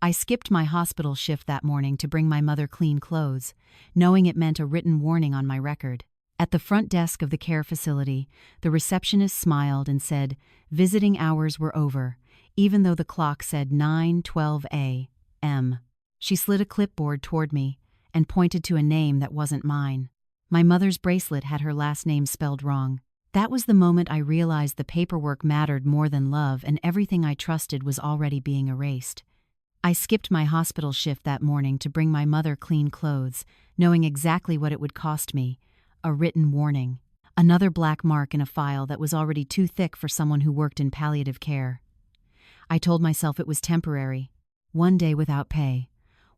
I skipped my hospital shift that morning to bring my mother clean clothes, knowing it meant a written warning on my record. At the front desk of the care facility, the receptionist smiled and said visiting hours were over, even though the clock said 9:12 a.m. She slid a clipboard toward me and pointed to a name that wasn't mine. My mother's bracelet had her last name spelled wrong. That was the moment I realized the paperwork mattered more than love, and everything I trusted was already being erased. I skipped my hospital shift that morning to bring my mother clean clothes, knowing exactly what it would cost me: a written warning. Another black mark in a file that was already too thick for someone who worked in palliative care. I told myself it was temporary. One day without pay.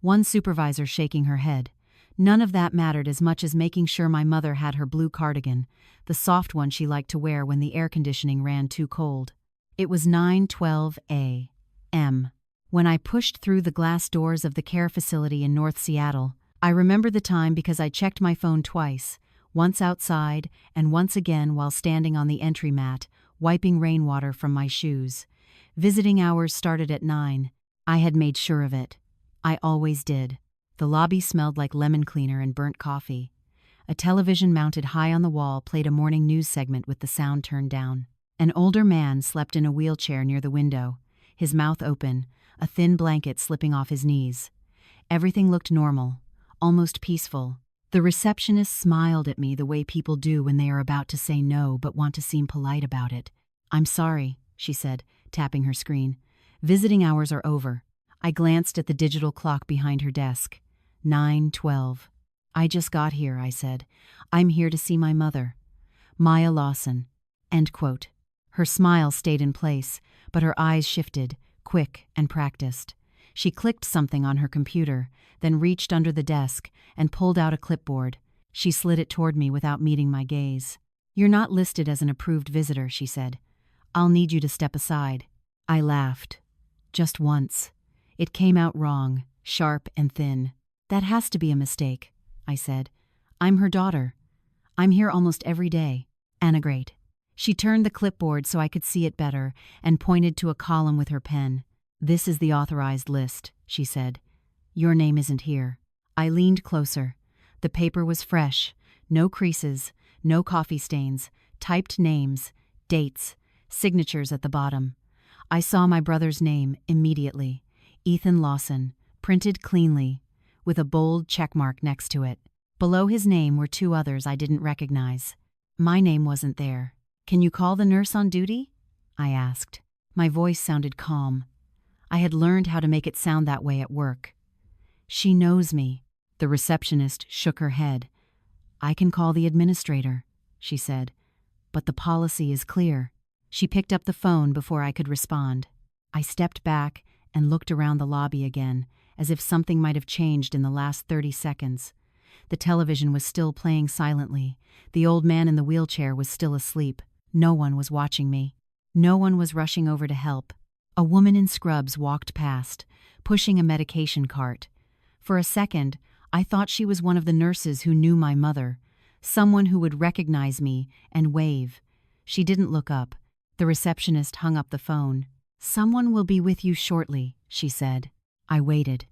One supervisor shaking her head. None of that mattered as much as making sure my mother had her blue cardigan, the soft one she liked to wear when the air conditioning ran too cold. It was 9:12 a.m. when I pushed through the glass doors of the care facility in North Seattle. I remember the time because I checked my phone twice, once outside and once again while standing on the entry mat, wiping rainwater from my shoes. Visiting hours started at 9. I had made sure of it. I always did. The lobby smelled like lemon cleaner and burnt coffee. A television mounted high on the wall played a morning news segment with the sound turned down. An older man slept in a wheelchair near the window, his mouth open, a thin blanket slipping off his knees. Everything looked normal, almost peaceful. The receptionist smiled at me the way people do when they are about to say no but want to seem polite about it. "I'm sorry," she said, tapping her screen. "Visiting hours are over." I glanced at the digital clock behind her desk. 9:12. "I just got here," I said. "I'm here to see my mother. Maya Lawson." End quote. Her smile stayed in place, but her eyes shifted, quick and practiced. She clicked something on her computer, then reached under the desk and pulled out a clipboard. She slid it toward me without meeting my gaze. "You're not listed as an approved visitor," she said. "I'll need you to step aside." I laughed. Just once. It came out wrong, sharp and thin. "That has to be a mistake," I said. "I'm her daughter. I'm here almost every day. Anna Great." She turned the clipboard so I could see it better and pointed to a column with her pen. "This is the authorized list," she said. "Your name isn't here." I leaned closer. The paper was fresh, no creases, no coffee stains, typed names, dates, signatures at the bottom. I saw my brother's name immediately. Ethan Lawson, printed cleanly, with a bold checkmark next to it. Below his name were two others I didn't recognize. My name wasn't there. "Can you call the nurse on duty?" I asked. My voice sounded calm. I had learned how to make it sound that way at work. "She knows me." The receptionist shook her head. "I can call the administrator," she said. "But the policy is clear." She picked up the phone before I could respond. I stepped back and looked around the lobby again, as if something might have changed in the last 30 seconds. The television was still playing silently. The old man in the wheelchair was still asleep. No one was watching me. No one was rushing over to help. A woman in scrubs walked past, pushing a medication cart. For a second, I thought she was one of the nurses who knew my mother, someone who would recognize me and wave. She didn't look up. The receptionist hung up the phone. "Someone will be with you shortly," she said. I waited.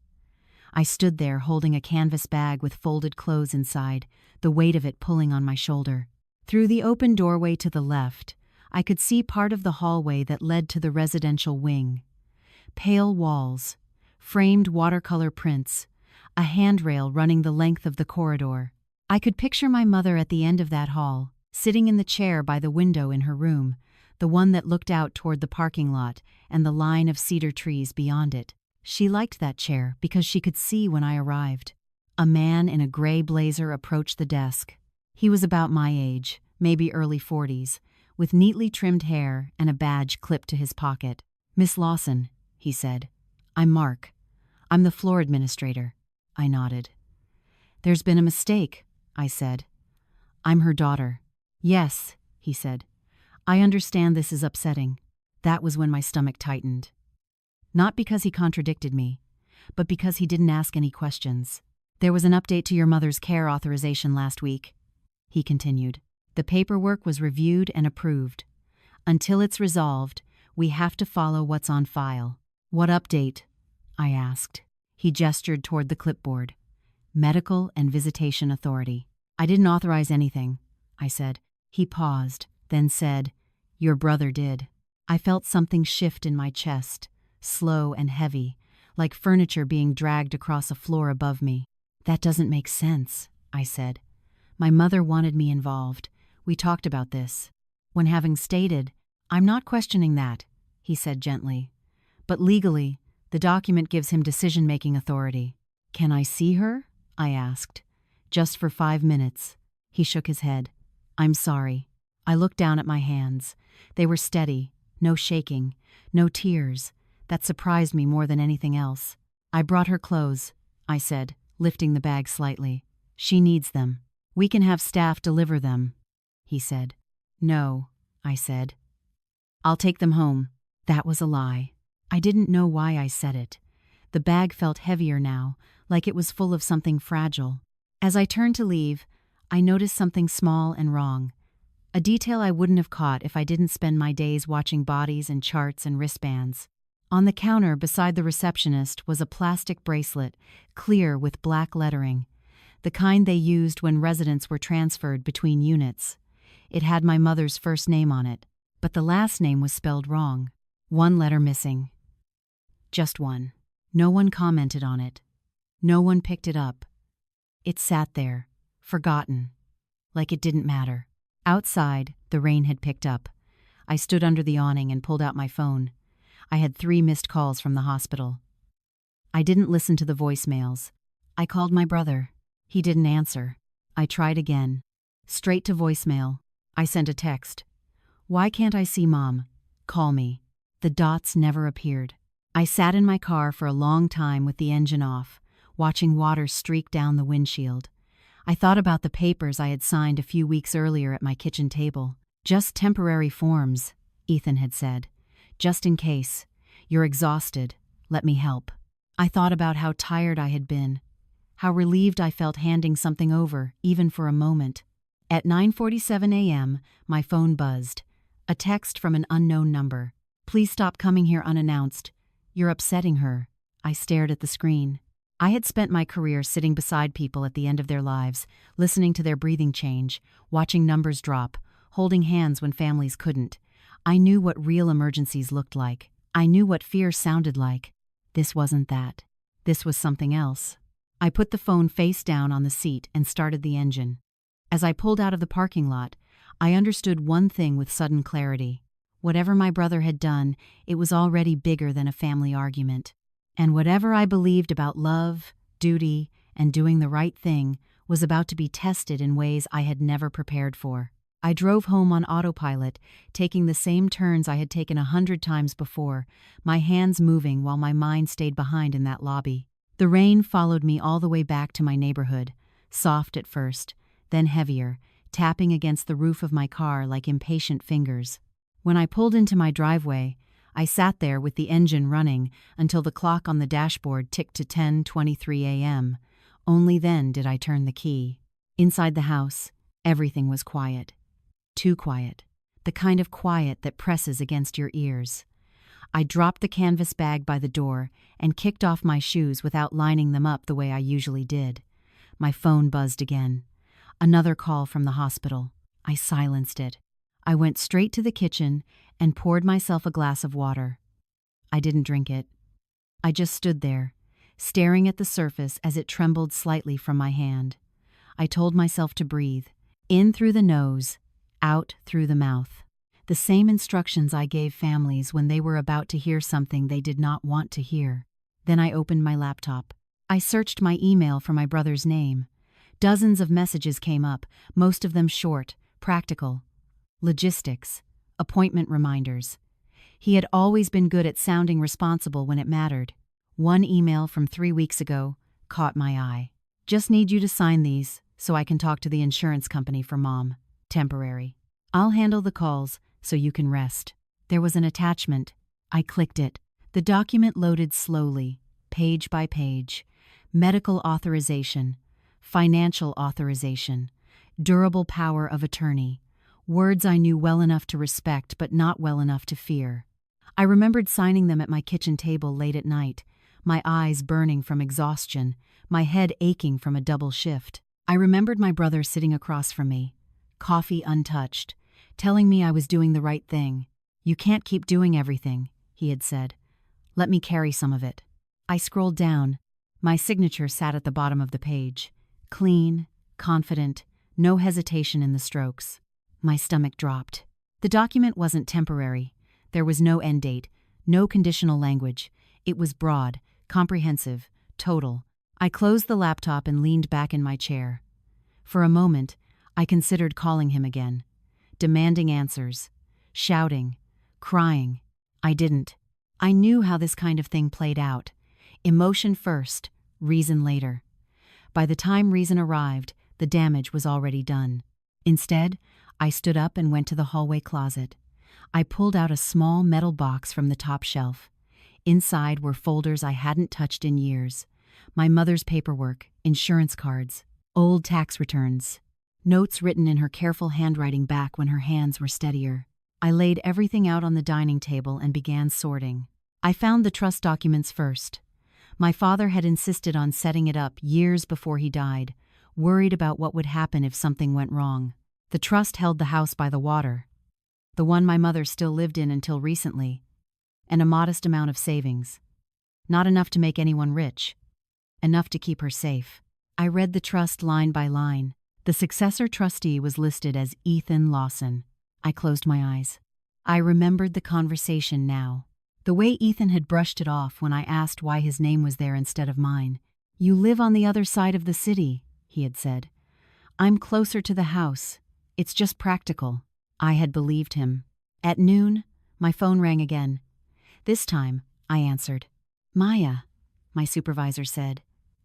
I stood there holding a canvas bag with folded clothes inside, the weight of it pulling on my shoulder. Through the open doorway to the left, I could see part of the hallway that led to the residential wing. Pale walls, framed watercolor prints, a handrail running the length of the corridor. I could picture my mother at the end of that hall, sitting in the chair by the window in her room, the one that looked out toward the parking lot and the line of cedar trees beyond it. She liked that chair because she could see when I arrived. A man in a gray blazer approached the desk. He was about my age, maybe early 40s, with neatly trimmed hair and a badge clipped to his pocket. "Miss Lawson," he said. "I'm Mark. I'm the floor administrator." I nodded. "There's been a mistake," I said. "I'm her daughter." "Yes," he said. "I understand this is upsetting." That was when my stomach tightened. Not because he contradicted me, but because he didn't ask any questions. "There was an update to your mother's care authorization last week," he continued. "The paperwork was reviewed and approved. Until it's resolved, we have to follow what's on file." "What update?" I asked. He gestured toward the clipboard. Medical and Visitation Authority. I didn't authorize anything, I said. He paused, then said, Your brother did. I felt something shift in my chest, slow and heavy, like furniture being dragged across a floor above me. That doesn't make sense, I said. My mother wanted me involved. We talked about this. When having stated, I'm not questioning that, he said gently. But legally, the document gives him decision-making authority. Can I see her? I asked. Just for 5 minutes. He shook his head. I'm sorry. I looked down at my hands. They were steady, no shaking, no tears. That surprised me more than anything else. I brought her clothes, I said, lifting the bag slightly. She needs them. We can have staff deliver them, he said. No, I said. I'll take them home. That was a lie. I didn't know why I said it. The bag felt heavier now, like it was full of something fragile. As I turned to leave, I noticed something small and wrong. A detail I wouldn't have caught if I didn't spend my days watching bodies and charts and wristbands. On the counter beside the receptionist was a plastic bracelet, clear with black lettering, the kind they used when residents were transferred between units. It had my mother's first name on it, but the last name was spelled wrong. 1 letter missing. Just one. No one commented on it. No one picked it up. It sat there, forgotten, like it didn't matter. Outside, the rain had picked up. I stood under the awning and pulled out my phone. I had 3 missed calls from the hospital. I didn't listen to the voicemails. I called my brother. He didn't answer. I tried again. Straight to voicemail. I sent a text. Why can't I see Mom? Call me. The dots never appeared. I sat in my car for a long time with the engine off, watching water streak down the windshield. I thought about the papers I had signed a few weeks earlier at my kitchen table. Just temporary forms, Ethan had said. Just in case. You're exhausted. Let me help. I thought about how tired I had been, how relieved I felt handing something over, even for a moment. At 9:47 a.m., my phone buzzed. A text from an unknown number. Please stop coming here unannounced. You're upsetting her. I stared at the screen. I had spent my career sitting beside people at the end of their lives, listening to their breathing change, watching numbers drop, holding hands when families couldn't. I knew what real emergencies looked like. I knew what fear sounded like. This wasn't that. This was something else. I put the phone face down on the seat and started the engine. As I pulled out of the parking lot, I understood one thing with sudden clarity. Whatever my brother had done, it was already bigger than a family argument. And whatever I believed about love, duty, and doing the right thing was about to be tested in ways I had never prepared for. I drove home on autopilot, taking the same turns I had taken 100 times before, my hands moving while my mind stayed behind in that lobby. The rain followed me all the way back to my neighborhood, soft at first, then heavier, tapping against the roof of my car like impatient fingers. When I pulled into my driveway, I sat there with the engine running until the clock on the dashboard ticked to 10:23 a.m. Only then did I turn the key. Inside the house, everything was quiet. Too quiet. The kind of quiet that presses against your ears. I dropped the canvas bag by the door and kicked off my shoes without lining them up the way I usually did. My phone buzzed again. Another call from the hospital. I silenced it. I went straight to the kitchen and poured myself a glass of water. I didn't drink it. I just stood there, staring at the surface as it trembled slightly from my hand. I told myself to breathe, in through the nose, out through the mouth. The same instructions I gave families when they were about to hear something they did not want to hear. Then I opened my laptop. I searched my email for my brother's name. Dozens of messages came up, most of them short, practical. Logistics, appointment reminders. He had always been good at sounding responsible when it mattered. One email from 3 weeks ago caught my eye. Just need you to sign these so I can talk to the insurance company for Mom. Temporary. I'll handle the calls so you can rest. There was an attachment. I clicked it. The document loaded slowly, page by page. Medical authorization, financial authorization, durable power of attorney. Words I knew well enough to respect but not well enough to fear. I remembered signing them at my kitchen table late at night, my eyes burning from exhaustion, my head aching from a double shift. I remembered my brother sitting across from me, coffee untouched, telling me I was doing the right thing. "You can't keep doing everything," he had said. "Let me carry some of it." I scrolled down. My signature sat at the bottom of the page. Clean, confident, no hesitation in the strokes. My stomach dropped. The document wasn't temporary. There was no end date, no conditional language. It was broad, comprehensive, total. I closed the laptop and leaned back in my chair. For a moment, I considered calling him again, demanding answers, shouting, crying. I didn't. I knew how this kind of thing played out. Emotion first, reason later. By the time reason arrived, the damage was already done. Instead, I stood up and went to the hallway closet. I pulled out a small metal box from the top shelf. Inside were folders I hadn't touched in years. My mother's paperwork, insurance cards, old tax returns, notes written in her careful handwriting back when her hands were steadier. I laid everything out on the dining table and began sorting. I found the trust documents first. My father had insisted on setting it up years before he died, worried about what would happen if something went wrong. The trust held the house by the water, the one my mother still lived in until recently, and a modest amount of savings. Not enough to make anyone rich, enough to keep her safe. I read the trust line by line. The successor trustee was listed as Ethan Lawson. I closed my eyes. I remembered the conversation now. The way Ethan had brushed it off when I asked why his name was there instead of mine. "You live on the other side of the city," he had said. "I'm closer to the house. It's just practical." I had believed him. At noon, my phone rang again. This time, I answered. "Maya," my supervisor said.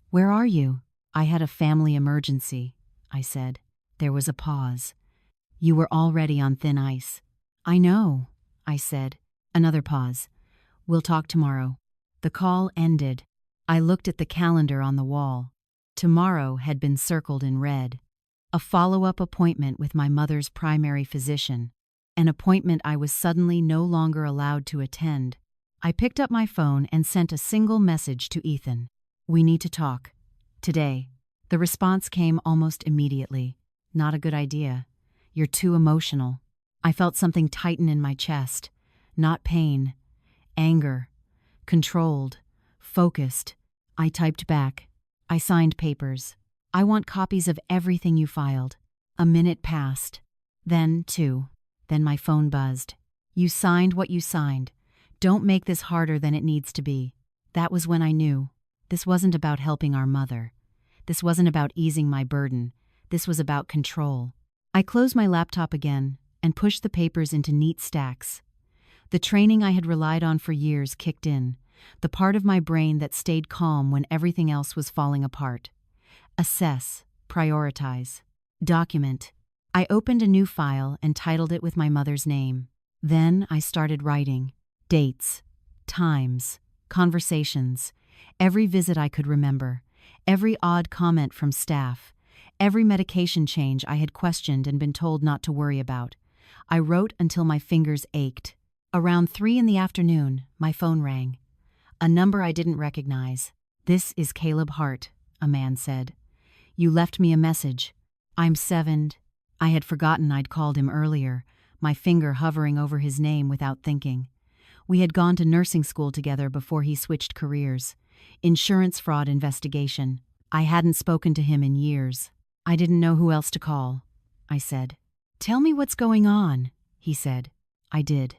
"Where are you?" "I had a family emergency," I said. There was a pause. "You were already on thin ice." "I know," I said. Another pause. "We'll talk tomorrow." The call ended. I looked at the calendar on the wall. Tomorrow had been circled in red. A follow-up appointment with my mother's primary physician. An appointment I was suddenly no longer allowed to attend. I picked up my phone and sent a single message to Ethan. "We need to talk. Today." The response came almost immediately. "Not a good idea. You're too emotional." I felt something tighten in my chest. Not pain. Anger. Controlled. Focused. I typed back. "I signed papers. I want copies of everything you filed." A minute passed. Then 2. Then my phone buzzed. "You signed what you signed. Don't make this harder than it needs to be." That was when I knew. This wasn't about helping our mother. This wasn't about easing my burden. This was about control. I closed my laptop again and pushed the papers into neat stacks. The training I had relied on for years kicked in, the part of my brain that stayed calm when everything else was falling apart. Assess, prioritize, document. I opened a new file and titled it with my mother's name. Then I started writing. Dates, times, conversations, every visit I could remember, every odd comment from staff, every medication change I had questioned and been told not to worry about. I wrote until my fingers ached. Around 3 in the afternoon, my phone rang. A number I didn't recognize. "This is Caleb Hart," a man said. "You left me a message. I'm 7." I had forgotten I'd called him earlier, my finger hovering over his name without thinking. We had gone to nursing school together before he switched careers. Insurance fraud investigation. I hadn't spoken to him in years. I didn't know who else to call. I said, "Tell me what's going on," he said. I did.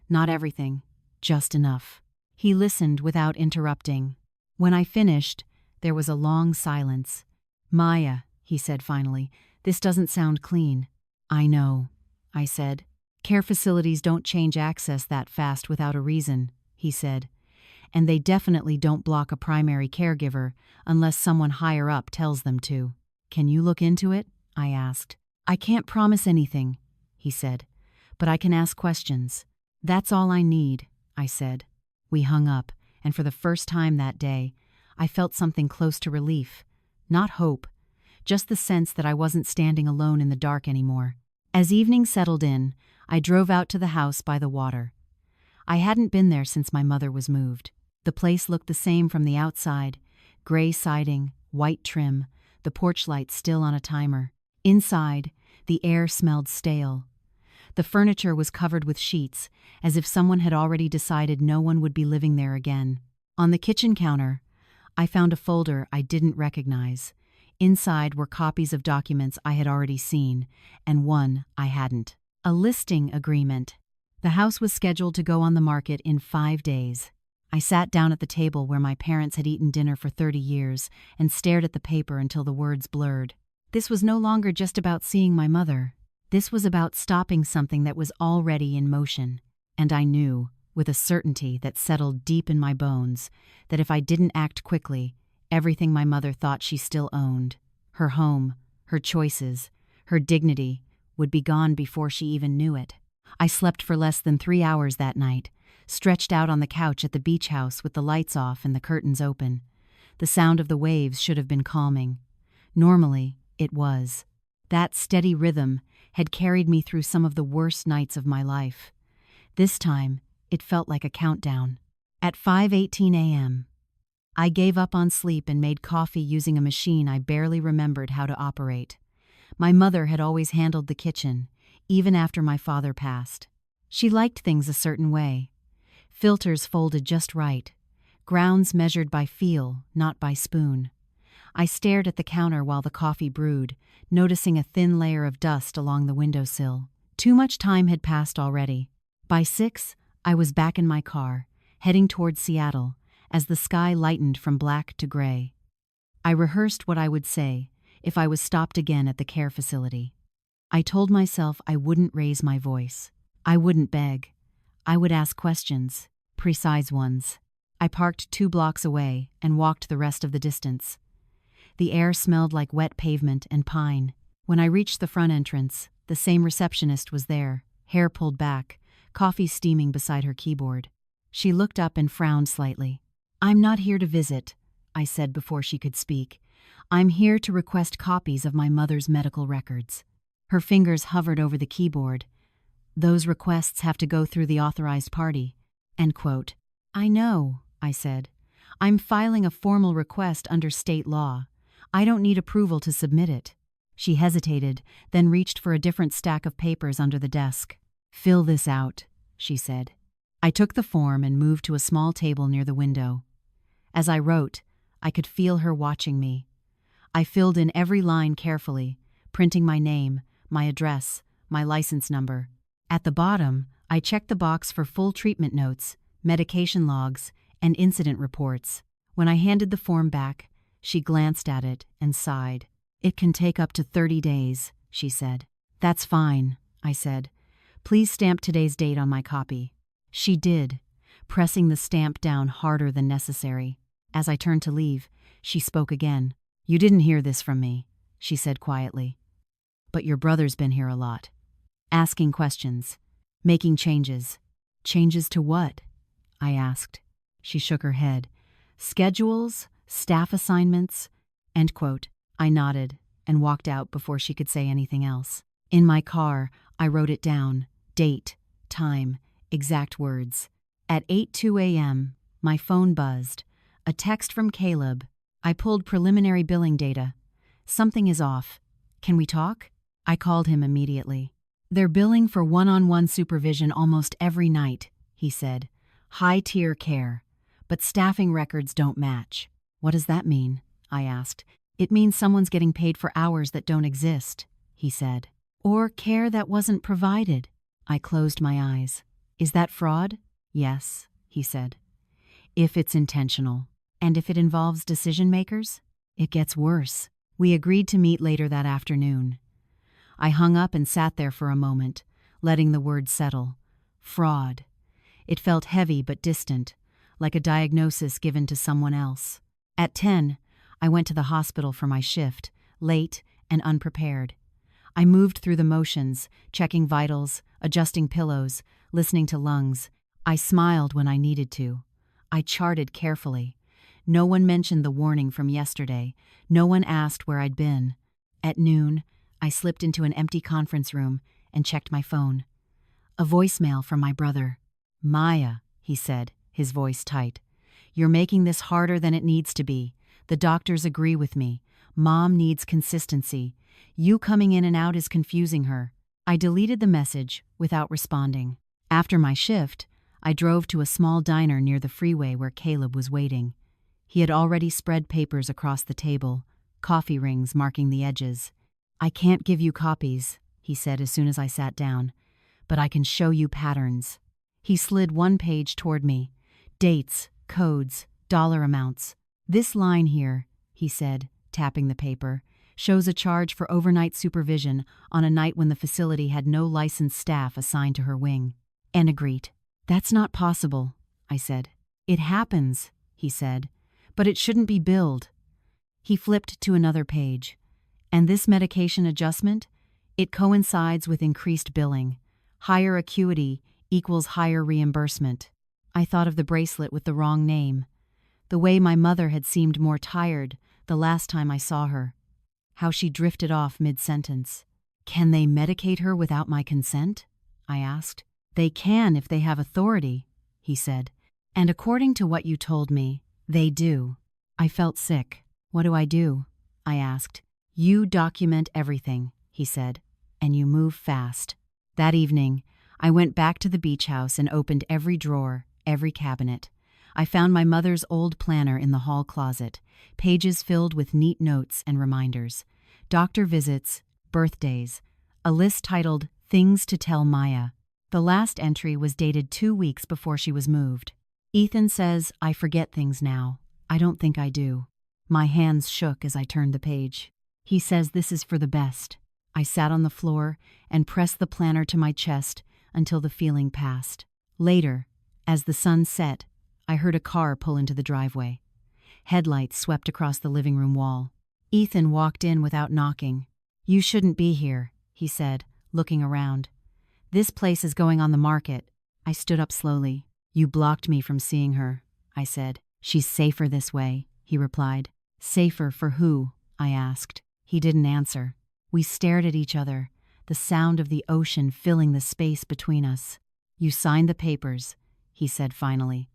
Not everything, just enough. He listened without interrupting. When I finished, there was a long silence. "Maya," he said finally, "this doesn't sound clean." "I know," I said. "Care facilities don't change access that fast without a reason," he said. "And they definitely don't block a primary caregiver unless someone higher up tells them to." "Can you look into it?" I asked. "I can't promise anything," he said, "but I can ask questions." "That's all I need," I said. We hung up, and for the first time that day, I felt something close to relief. Not hope, just the sense that I wasn't standing alone in the dark anymore. As evening settled in, I drove out to the house by the water. I hadn't been there since my mother was moved. The place looked the same from the outside: gray siding, white trim, the porch light still on a timer. Inside, the air smelled stale. The furniture was covered with sheets, as if someone had already decided no one would be living there again. On the kitchen counter, I found a folder I didn't recognize. Inside were copies of documents I had already seen, and one I hadn't. A listing agreement. The house was scheduled to go on the market in 5 days. I sat down at the table where my parents had eaten dinner for 30 years and stared at the paper until the words blurred. This was no longer just about seeing my mother. This was about stopping something that was already in motion. And I knew, with a certainty that settled deep in my bones, that if I didn't act quickly, everything my mother thought she still owned, her home, her choices, her dignity, would be gone before she even knew it. I slept for less than 3 hours that night, stretched out on the couch at the beach house with the lights off and the curtains open. The sound of the waves should have been calming. Normally, it was. That steady rhythm had carried me through some of the worst nights of my life. This time, it felt like a countdown. At 5:18 a.m., I gave up on sleep and made coffee using a machine I barely remembered how to operate. My mother had always handled the kitchen, even after my father passed. She liked things a certain way. Filters folded just right. Grounds measured by feel, not by spoon. I stared at the counter while the coffee brewed, noticing a thin layer of dust along the windowsill. Too much time had passed already. By 6, I was back in my car, heading toward Seattle, as the sky lightened from black to gray. I rehearsed what I would say if I was stopped again at the care facility. I told myself I wouldn't raise my voice. I wouldn't beg. I would ask questions, precise ones. I parked 2 blocks away and walked the rest of the distance. The air smelled like wet pavement and pine. When I reached the front entrance, the same receptionist was there, hair pulled back, coffee steaming beside her keyboard. She looked up and frowned slightly. "I'm not here to visit," I said before she could speak. "I'm here to request copies of my mother's medical records." Her fingers hovered over the keyboard. "Those requests have to go through the authorized party." End quote. "I know," I said. "I'm filing a formal request under state law. I don't need approval to submit it." She hesitated, then reached for a different stack of papers under the desk. "Fill this out," she said. I took the form and moved to a small table near the window. As I wrote, I could feel her watching me. I filled in every line carefully, printing my name, my address, my license number. At the bottom, I checked the box for full treatment notes, medication logs, and incident reports. When I handed the form back, she glanced at it and sighed. "It can take up to 30 days, she said. "That's fine," I said. "Please stamp today's date on my copy." She did, pressing the stamp down harder than necessary. As I turned to leave, she spoke again. "You didn't hear this from me," she said quietly. "But your brother's been here a lot. Asking questions. Making changes." "Changes to what?" I asked. She shook her head. "Schedules, staff assignments." End quote. I nodded and walked out before she could say anything else. In my car, I wrote it down. Date, time, exact words. At 8:02 a.m., my phone buzzed. A text from Caleb. I pulled preliminary billing data. "Something is off. Can we talk?" I called him immediately. "They're billing for one-on-one supervision almost every night," he said. "High-tier care. But staffing records don't match." "What does that mean?" I asked. "It means someone's getting paid for hours that don't exist," he said. "Or care that wasn't provided." I closed my eyes. "Is that fraud?" "Yes," he said. "If it's intentional. And if it involves decision makers, it gets worse." We agreed to meet later that afternoon. I hung up and sat there for a moment, letting the words settle. Fraud. It felt heavy but distant, like a diagnosis given to someone else. At 10, I went to the hospital for my shift, late and unprepared. I moved through the motions, checking vitals, adjusting pillows, listening to lungs. I smiled when I needed to. I charted carefully. No one mentioned the warning from yesterday. No one asked where I'd been. At noon, I slipped into an empty conference room and checked my phone. A voicemail from my brother. "Maya," he said, his voice tight. "You're making this harder than it needs to be. The doctors agree with me. Mom needs consistency. You coming in and out is confusing her." I deleted the message without responding. After my shift, I drove to a small diner near the freeway where Caleb was waiting. He had already spread papers across the table, coffee rings marking the edges. "I can't give you copies," he said as soon as I sat down, "but I can show you patterns." He slid one page toward me. "Dates, codes, dollar amounts. This line here," he said, tapping the paper, "shows a charge for overnight supervision on a night when the facility had no licensed staff assigned to her wing." Enegreet. "That's not possible," I said. "It happens," he said, "but it shouldn't be billed." He flipped to another page. "And this medication adjustment? It coincides with increased billing. Higher acuity equals higher reimbursement." I thought of the bracelet with the wrong name. The way my mother had seemed more tired the last time I saw her. How she drifted off mid-sentence. "Can they medicate her without my consent?" I asked. "They can if they have authority," he said. "And according to what you told me, they do." I felt sick. "What do I do?" I asked. "You document everything," he said, "and you move fast." That evening, I went back to the beach house and opened every drawer, every cabinet. I found my mother's old planner in the hall closet, pages filled with neat notes and reminders. Doctor visits, birthdays, a list titled "Things to Tell Maya." The last entry was dated 2 weeks before she was moved. "Ethan says I forget things now. I don't think I do." My hands shook as I turned the page. "He says this is for the best." I sat on the floor and pressed the planner to my chest until the feeling passed. Later, as the sun set, I heard a car pull into the driveway. Headlights swept across the living room wall. Ethan walked in without knocking. "You shouldn't be here," he said, looking around. "This place is going on the market." I stood up slowly. "You blocked me from seeing her," I said. "She's safer this way," he replied. "Safer for who?" I asked. He didn't answer. We stared at each other, the sound of the ocean filling the space between us. "You signed the papers," he said finally.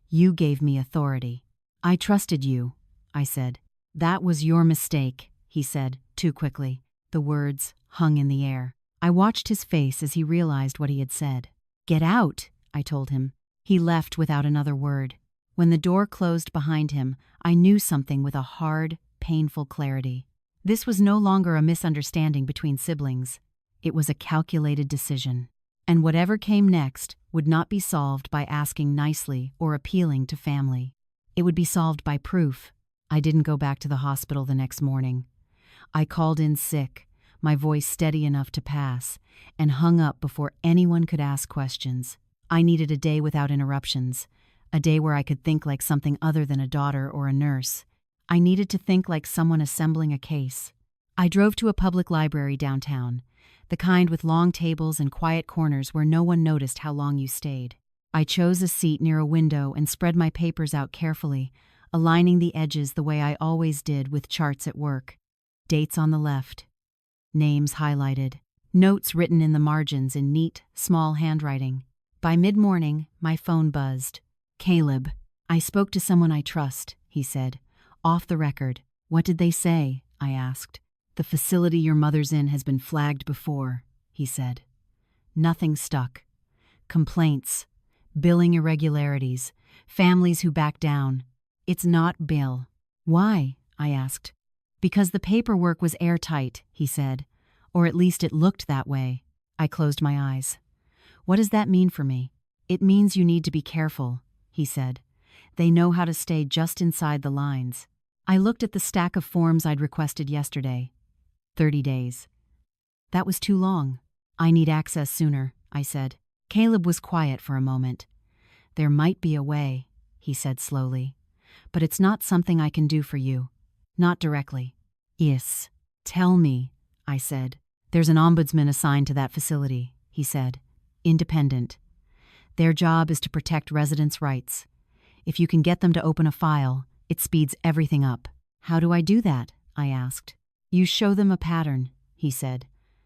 "You gave me authority." "I trusted you," I said. "That was your mistake," he said, too quickly. The words hung in the air. I watched his face as he realized what he had said. "Get out," I told him. He left without another word. When the door closed behind him, I knew something with a hard, painful clarity. This was no longer a misunderstanding between siblings. It was a calculated decision. And whatever came next would not be solved by asking nicely or appealing to family. It would be solved by proof. I didn't go back to the hospital the next morning. I called in sick, my voice steady enough to pass, and hung up before anyone could ask questions. I needed a day without interruptions, a day where I could think like something other than a daughter or a nurse. I needed to think like someone assembling a case. I drove to a public library downtown, the kind with long tables and quiet corners where no one noticed how long you stayed. I chose a seat near a window and spread my papers out carefully, aligning the edges the way I always did with charts at work. Dates on the left. Names highlighted. Notes written in the margins in neat, small handwriting. By mid-morning, my phone buzzed. "Caleb, I spoke to someone I trust," he said. "Off the record." "What did they say?" I asked. "The facility your mother's in has been flagged before," he said. Nothing stuck. Complaints, billing irregularities, families who back down. "It's not Bill." "Why?" I asked. "Because the paperwork was airtight," he said. "Or at least it looked that way." I closed my eyes. "What does that mean for me?" "It means you need to be careful," he said. "They know how to stay just inside the lines." I looked at the stack of forms I'd requested yesterday. 30 days. That was too long. "I need access sooner," I said. Caleb was quiet for a moment. "There might be a way," he said slowly. "But it's not something I can do for you. Not directly." "Yes. Tell me," I said. "There's an ombudsman assigned to that facility," he said. "Independent. Their job is to protect residents' rights. If you can get them to open a file, it speeds everything up." "How do I do that?" I asked. "You show them a pattern," he said.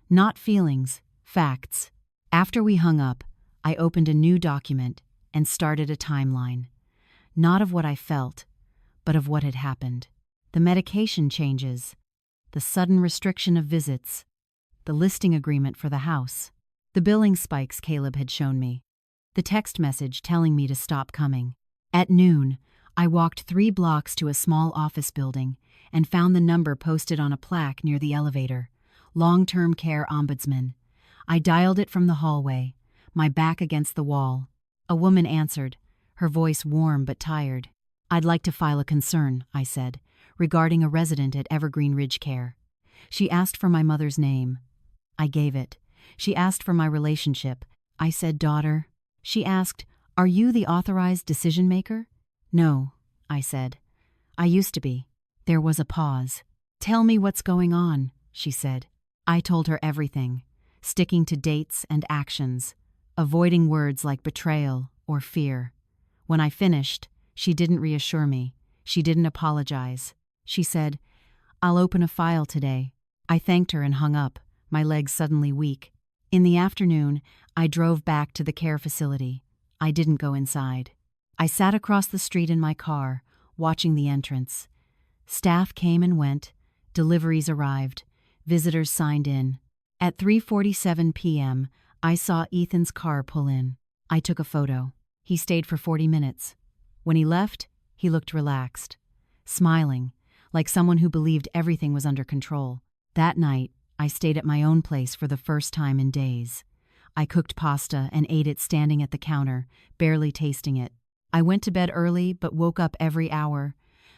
"Not feelings, facts." After we hung up, I opened a new document and started a timeline. Not of what I felt, but of what had happened. The medication changes, the sudden restriction of visits, the listing agreement for the house, the billing spikes Caleb had shown me, the text message telling me to stop coming. At noon, I walked 3 blocks to a small office building and found the number posted on a plaque near the elevator, Long-Term Care Ombudsman. I dialed it from the hallway, my back against the wall. A woman answered, her voice warm but tired. "I'd like to file a concern," I said, regarding a resident at Evergreen Ridge Care. She asked for my mother's name. I gave it. She asked for my relationship. I said daughter. She asked, "Are you the authorized decision maker?" "No," I said. "I used to be." There was a pause. "Tell me what's going on," she said. I told her everything, sticking to dates and actions, avoiding words like betrayal or fear. When I finished, she didn't reassure me. She didn't apologize. She said, "I'll open a file today." I thanked her and hung up, my legs suddenly weak. In the afternoon, I drove back to the care facility. I didn't go inside. I sat across the street in my car, watching the entrance. Staff came and went. Deliveries arrived. Visitors signed in. At 3:47 p.m., I saw Ethan's car pull in. I took a photo. He stayed for 40 minutes. When he left, he looked relaxed, smiling, like someone who believed everything was under control. That night, I stayed at my own place for the first time in days. I cooked pasta and ate it standing at the counter, barely tasting it. I went to bed early but woke up every hour,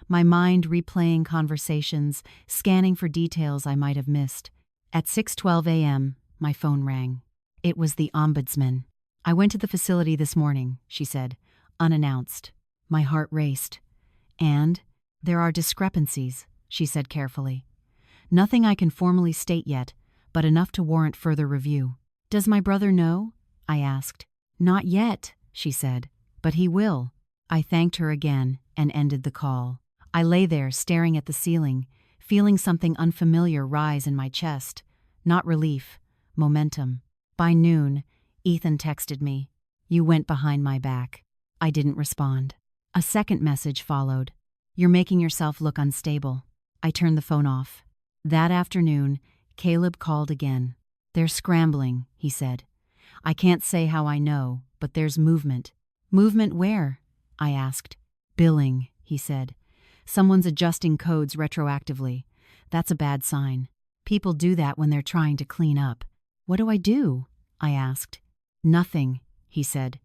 my mind replaying conversations, scanning for details I might have missed. At 6:12 a.m., my phone rang. It was the ombudsman. "I went to the facility this morning," she said, unannounced. My heart raced. "And there are discrepancies," she said carefully. "Nothing I can formally state yet, but enough to warrant further review." "Does my brother know?" I asked. "Not yet," she said, "but he will." I thanked her again and ended the call. I lay there staring at the ceiling, feeling something unfamiliar rise in my chest. Not relief, momentum. By noon, Ethan texted me, "You went behind my back." I didn't respond. A second message followed. "You're making yourself look unstable." I turned the phone off. That afternoon, Caleb called again. "They're scrambling," he said. "I can't say how I know, but there's movement." "Movement where?" I asked. "Billing," he said. "Someone's adjusting codes retroactively. That's a bad sign. People do that when they're trying to clean up." "What do I do?" I asked. "Nothing," he said.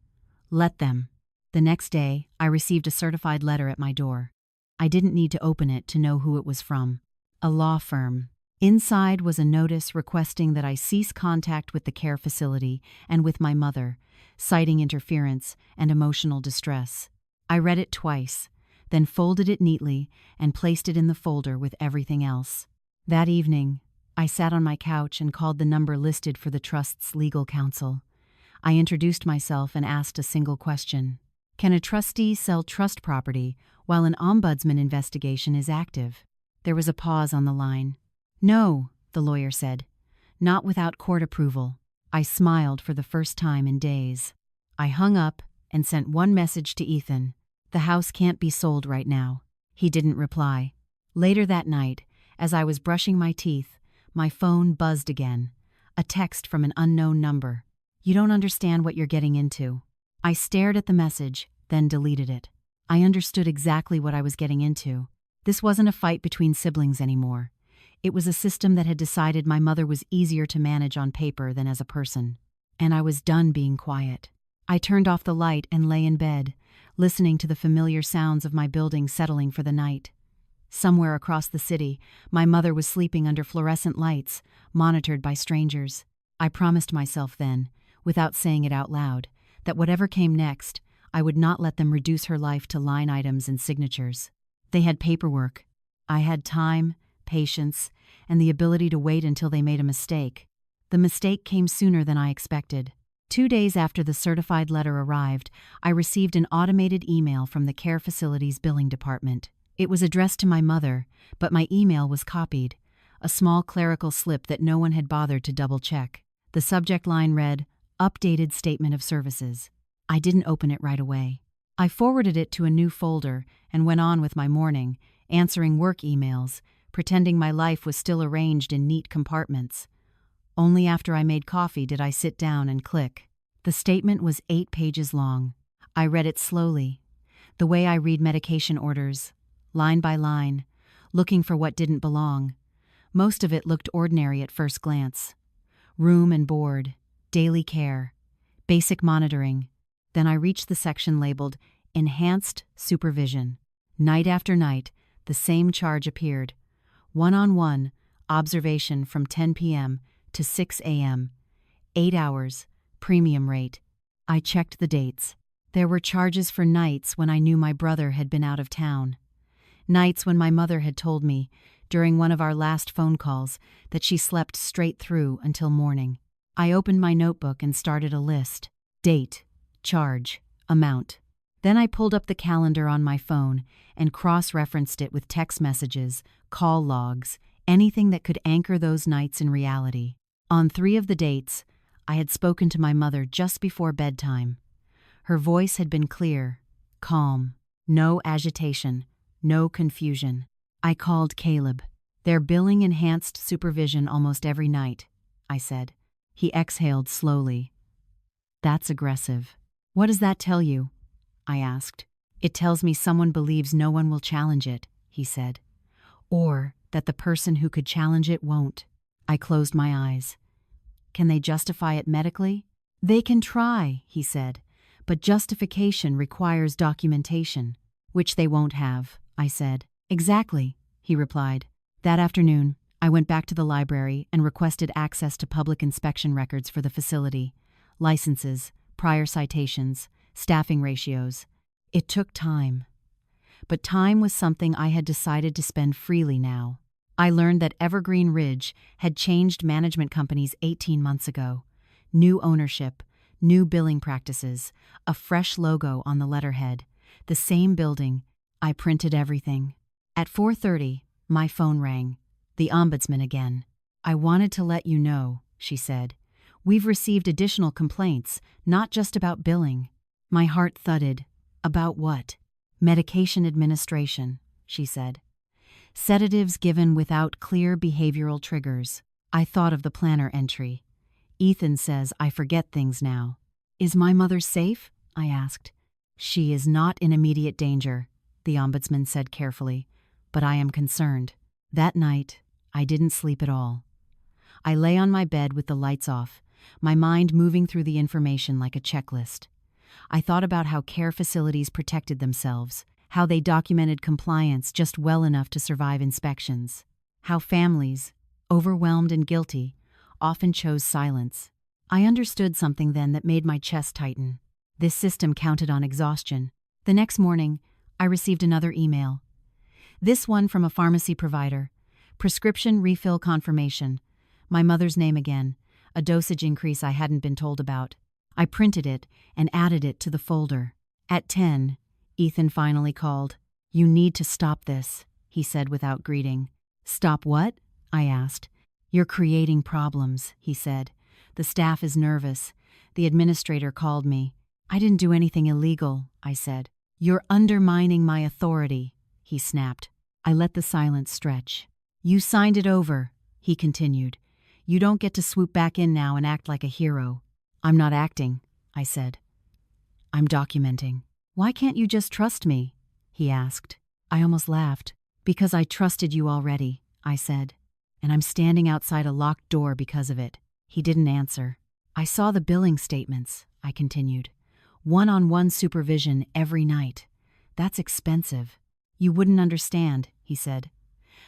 "Let them." The next day, I received a certified letter at my door. I didn't need to open it to know who it was from. A law firm. Inside was a notice requesting that I cease contact with the care facility and with my mother, citing interference and emotional distress. I read it twice, then folded it neatly and placed it in the folder with everything else. That evening, I sat on my couch and called the number listed for the trust's legal counsel. I introduced myself and asked a single question. Can a trustee sell trust property while an ombudsman investigation is active? There was a pause on the line. "No," the lawyer said. "Not without court approval." I smiled for the first time in days. I hung up and sent one message to Ethan. "The house can't be sold right now." He didn't reply. Later that night, as I was brushing my teeth, my phone buzzed again. A text from an unknown number. "You don't understand what you're getting into." I stared at the message, then deleted it. I understood exactly what I was getting into. This wasn't a fight between siblings anymore. It was a system that had decided my mother was easier to manage on paper than as a person. And I was done being quiet. I turned off the light and lay in bed, listening to the familiar sounds of my building settling for the night. Somewhere across the city, my mother was sleeping under fluorescent lights, monitored by strangers. I promised myself then, without saying it out loud, that whatever came next, I would not let them reduce her life to line items and signatures. They had paperwork. I had time, patience, and the ability to wait until they made a mistake. The mistake came sooner than I expected. 2 days after the certified letter arrived, I received an automated email from the care facility's billing department. It was addressed to my mother, but my email was copied, a small clerical slip that no one had bothered to double-check. The subject line read, "Updated Statement of Services." I didn't open it right away. I forwarded it to a new folder and went on with my morning, answering work emails, pretending my life was still arranged in neat compartments. Only after I made coffee did I sit down and click. The statement was 8 pages long. I read it slowly, the way I read medication orders, line by line, looking for what didn't belong. Most of it looked ordinary at first glance. Room and board, daily care, basic monitoring. Then I reached the section labeled Enhanced Supervision. Night after night, the same charge appeared. One-on-one, observation from 10 p.m. to 6 a.m. 8 hours, premium rate. I checked the dates. There were charges for nights when I knew my brother had been out of town. Nights when my mother had told me, during one of our last phone calls, that she slept straight through until morning. I opened my notebook and started a list. Date, charge, amount. Then I pulled up the calendar on my phone and cross-referenced it with text messages, call logs, anything that could anchor those nights in reality. On 3 of the dates, I had spoken to my mother just before bedtime. Her voice had been clear, calm, no agitation, no confusion. I called Caleb. "They're billing enhanced supervision almost every night," I said. He exhaled slowly. "That's aggressive." "What does that tell you?" I asked. "It tells me someone believes no one will challenge it," he said. "Or that the person who could challenge it won't." I closed my eyes. "Can they justify it medically?" "They can try," he said, "but justification requires documentation." "Which they won't have," I said. "Exactly," he replied. That afternoon, I went back to the library and requested access to public inspection records for the facility, licenses, prior citations, staffing ratios. It took time. But time was something I had decided to spend freely now. I learned that Evergreen Ridge had changed management companies 18 months ago. New ownership, new billing practices, a fresh logo on the letterhead, the same building. I printed everything. At 4:30, my phone rang. The ombudsman again. "I wanted to let you know," she said. "We've received additional complaints, not just about billing." My heart thudded. "About what?" "Medication administration," she said. "Sedatives given without clear behavioral triggers." I thought of the planner entry. "Ethan says I forget things now." "Is my mother safe?" I asked. "She is not in immediate danger," the ombudsman said carefully, "but I am concerned." That night, I didn't sleep at all. I lay on my bed with the lights off, my mind moving through the information like a checklist. I thought about how care facilities protected themselves, how they documented compliance just well enough to survive inspections, how families, overwhelmed and guilty, often chose silence. I understood something then that made my chest tighten. This system counted on exhaustion. The next morning, I received another email. This one from a pharmacy provider. Prescription refill confirmation. My mother's name again, a dosage increase I hadn't been told about. I printed it and added it to the folder. At 10, Ethan finally called. "You need to stop this," he said without greeting. "Stop what?" I asked. "You're creating problems," he said. "The staff is nervous. The administrator called me." "I didn't do anything illegal," I said. "You're undermining my authority," he snapped. I let the silence stretch. "You signed it over," he continued. "You don't get to swoop back in now and act like a hero." "I'm not acting," I said. "I'm documenting." "Why can't you just trust me?" he asked. I almost laughed. "Because I trusted you already," I said. "And I'm standing outside a locked door because of it." He didn't answer. "I saw the billing statements," I continued. "One-on-one supervision every night. That's expensive." "You wouldn't understand," he said.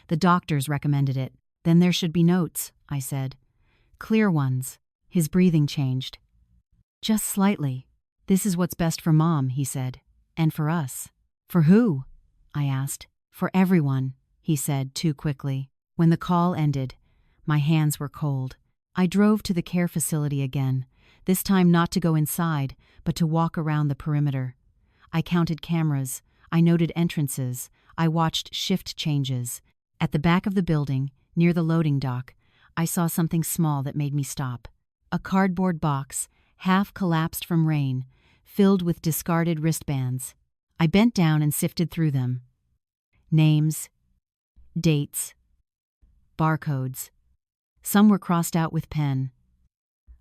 "The doctors recommended it." "Then there should be notes," I said. "Clear ones." His breathing changed. "Just slightly. This is what's best for Mom," he said. "And for us." "For who?" I asked. "For everyone," he said too quickly. When the call ended, my hands were cold. I drove to the care facility again, this time not to go inside, but to walk around the perimeter. I counted cameras. I noted entrances. I watched shift changes. At the back of the building, near the loading dock, I saw something small that made me stop. A cardboard box, half collapsed from rain, filled with discarded wristbands. I bent down and sifted through them. Names, dates, barcodes. Some were crossed out with pen.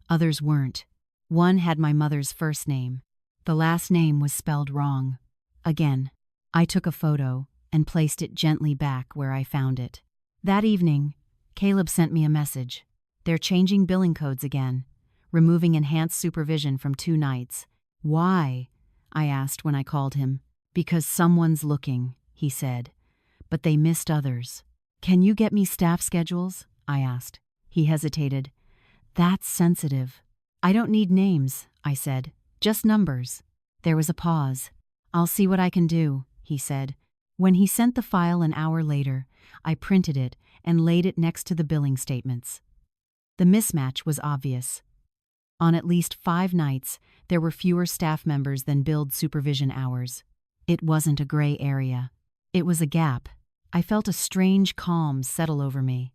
Others weren't. One had my mother's first name. The last name was spelled wrong. Again, I took a photo and placed it gently back where I found it. That evening, Caleb sent me a message. They're changing billing codes again, removing enhanced supervision from 2 nights. Why? I asked when I called him. Because someone's looking, he said. But they missed others. Can you get me staff schedules? I asked. He hesitated. That's sensitive. I don't need names, I said. Just numbers. There was a pause. I'll see what I can do, he said. When he sent the file an hour later, I printed it and laid it next to the billing statements. The mismatch was obvious. On at least 5 nights, there were fewer staff members than billed supervision hours. It wasn't a gray area. It was a gap. I felt a strange calm settle over me,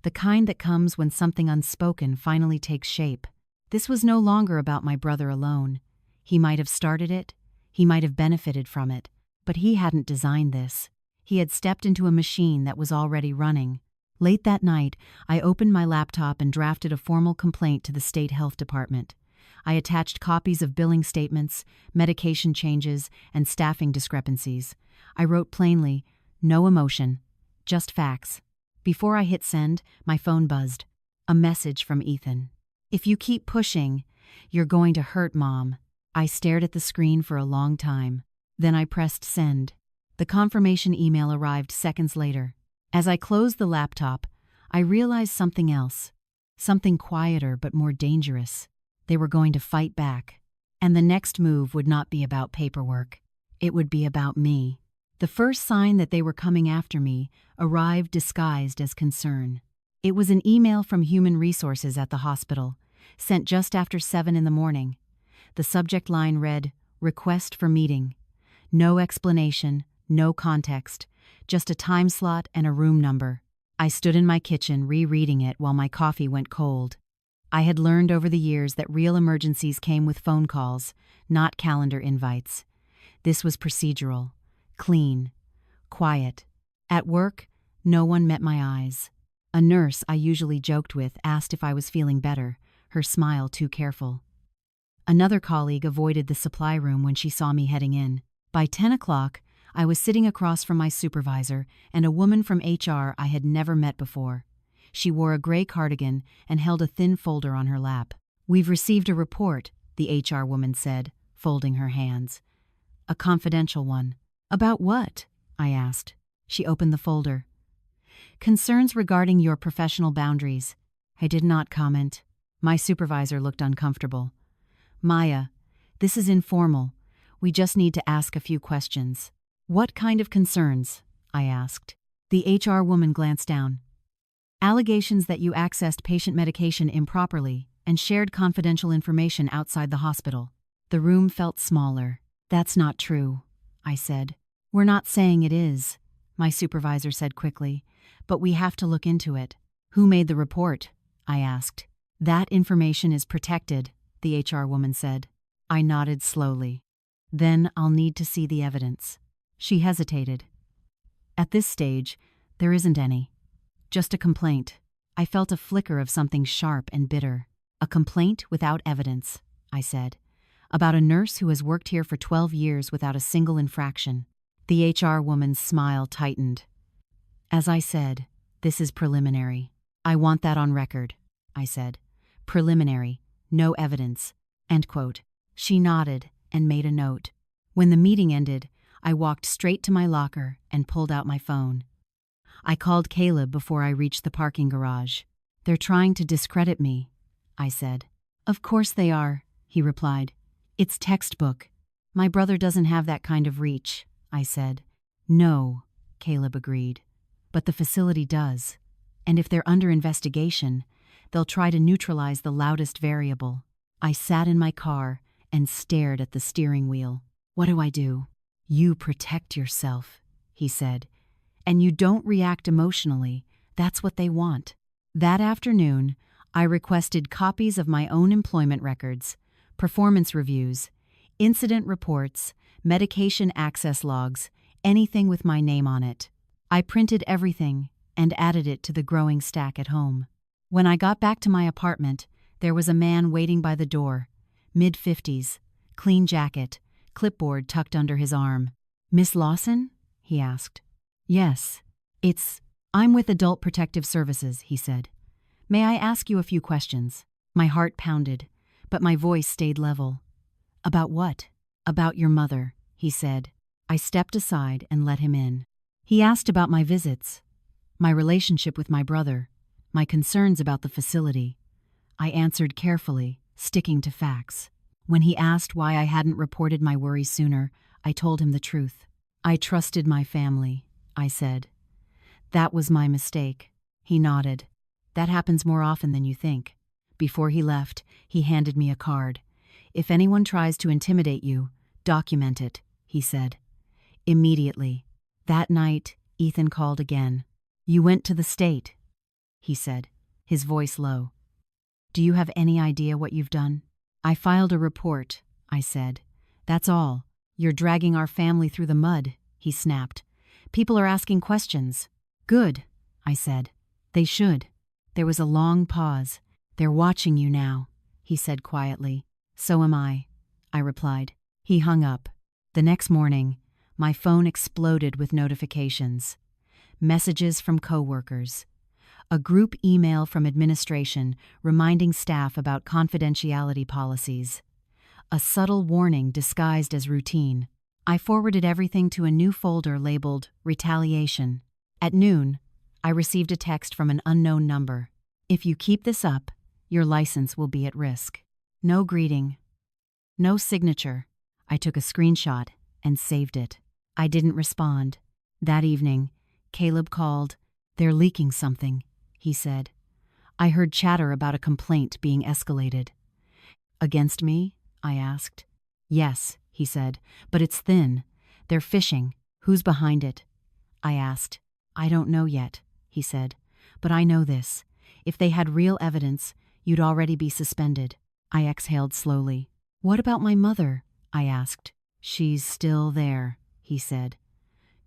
the kind that comes when something unspoken finally takes shape. This was no longer about my brother alone. He might have started it, he might have benefited from it, but he hadn't designed this. He had stepped into a machine that was already running. Late that night, I opened my laptop and drafted a formal complaint to the state health department. I attached copies of billing statements, medication changes, and staffing discrepancies. I wrote plainly, no emotion, just facts. Before I hit send, my phone buzzed. A message from Ethan. If you keep pushing, you're going to hurt Mom. I stared at the screen for a long time. Then I pressed send. The confirmation email arrived seconds later. As I closed the laptop, I realized something else. Something quieter but more dangerous. They were going to fight back. And the next move would not be about paperwork. It would be about me. The first sign that they were coming after me arrived disguised as concern. It was an email from Human Resources at the hospital, sent just after 7 in the morning. The subject line read, "Request for meeting." No explanation, no context, just a time slot and a room number. I stood in my kitchen rereading it while my coffee went cold. I had learned over the years that real emergencies came with phone calls, not calendar invites. This was procedural, clean, quiet. At work, no one met my eyes. A nurse I usually joked with asked if I was feeling better, her smile too careful. Another colleague avoided the supply room when she saw me heading in. By 10 o'clock, I was sitting across from my supervisor and a woman from HR I had never met before. She wore a gray cardigan and held a thin folder on her lap. "We've received a report," the HR woman said, folding her hands. "A confidential one." "About what?" I asked. She opened the folder. "Concerns regarding your professional boundaries." I did not comment. My supervisor looked uncomfortable. "Maya, this is informal. We just need to ask a few questions." "What kind of concerns?" I asked. The HR woman glanced down. "Allegations that you accessed patient medication improperly and shared confidential information outside the hospital." The room felt smaller. "That's not true," I said. "We're not saying it is," my supervisor said quickly, "but we have to look into it." "Who made the report?" I asked. "That information is protected," the HR woman said. I nodded slowly. "Then I'll need to see the evidence." She hesitated. "At this stage, there isn't any. Just a complaint." I felt a flicker of something sharp and bitter. "A complaint without evidence," I said. "About a nurse who has worked here for 12 years without a single infraction." The HR woman's smile tightened. "As I said, this is preliminary. I want that on record," I said. "Preliminary, no evidence." End quote. She nodded and made a note. When the meeting ended, I walked straight to my locker and pulled out my phone. I called Caleb before I reached the parking garage. "They're trying to discredit me," I said. "Of course they are," he replied. "It's textbook. My brother doesn't have that kind of reach," I said. "No," Caleb agreed. "But the facility does. And if they're under investigation, they'll try to neutralize the loudest variable." I sat in my car and stared at the steering wheel. "What do I do?" "You protect yourself," he said. "And you don't react emotionally. That's what they want." That afternoon, I requested copies of my own employment records, performance reviews, Incident reports, medication access logs, anything with my name on it. I printed everything and added it to the growing stack at home. When I got back to my apartment, there was a man waiting by the door, mid-50s, clean jacket, clipboard tucked under his arm. "Miss Lawson?" he asked. "Yes. I'm with Adult Protective Services," he said. "May I ask you a few questions?" My heart pounded, but my voice stayed level. "About what?" "About your mother," he said. I stepped aside and let him in. He asked about my visits, my relationship with my brother, my concerns about the facility. I answered carefully, sticking to facts. When he asked why I hadn't reported my worries sooner, I told him the truth. "I trusted my family," I said. "That was my mistake." He nodded. "That happens more often than you think." Before he left, he handed me a card. "If anyone tries to intimidate you, document it," he said. Immediately. That night, Ethan called again. "You went to the state," he said, his voice low. "Do you have any idea what you've done?" "I filed a report," I said. "That's all. You're dragging our family through the mud," he snapped. "People are asking questions." "Good," I said. "They should." There was a long pause. "They're watching you now," he said quietly. "So am I," I replied. He hung up. The next morning, my phone exploded with notifications. Messages from coworkers. A group email from administration reminding staff about confidentiality policies. A subtle warning disguised as routine. I forwarded everything to a new folder labeled Retaliation. At noon, I received a text from an unknown number. "If you keep this up, your license will be at risk." No greeting. No signature. I took a screenshot and saved it. I didn't respond. That evening, Caleb called. "They're leaking something," he said. I heard chatter about a complaint being escalated. "Against me?" I asked. "Yes," he said, "but it's thin. They're phishing. Who's behind it?" I asked. "I don't know yet," he said, "but I know this. If they had real evidence, you'd already be suspended." I exhaled slowly. "What about my mother?" I asked. "She's still there," he said.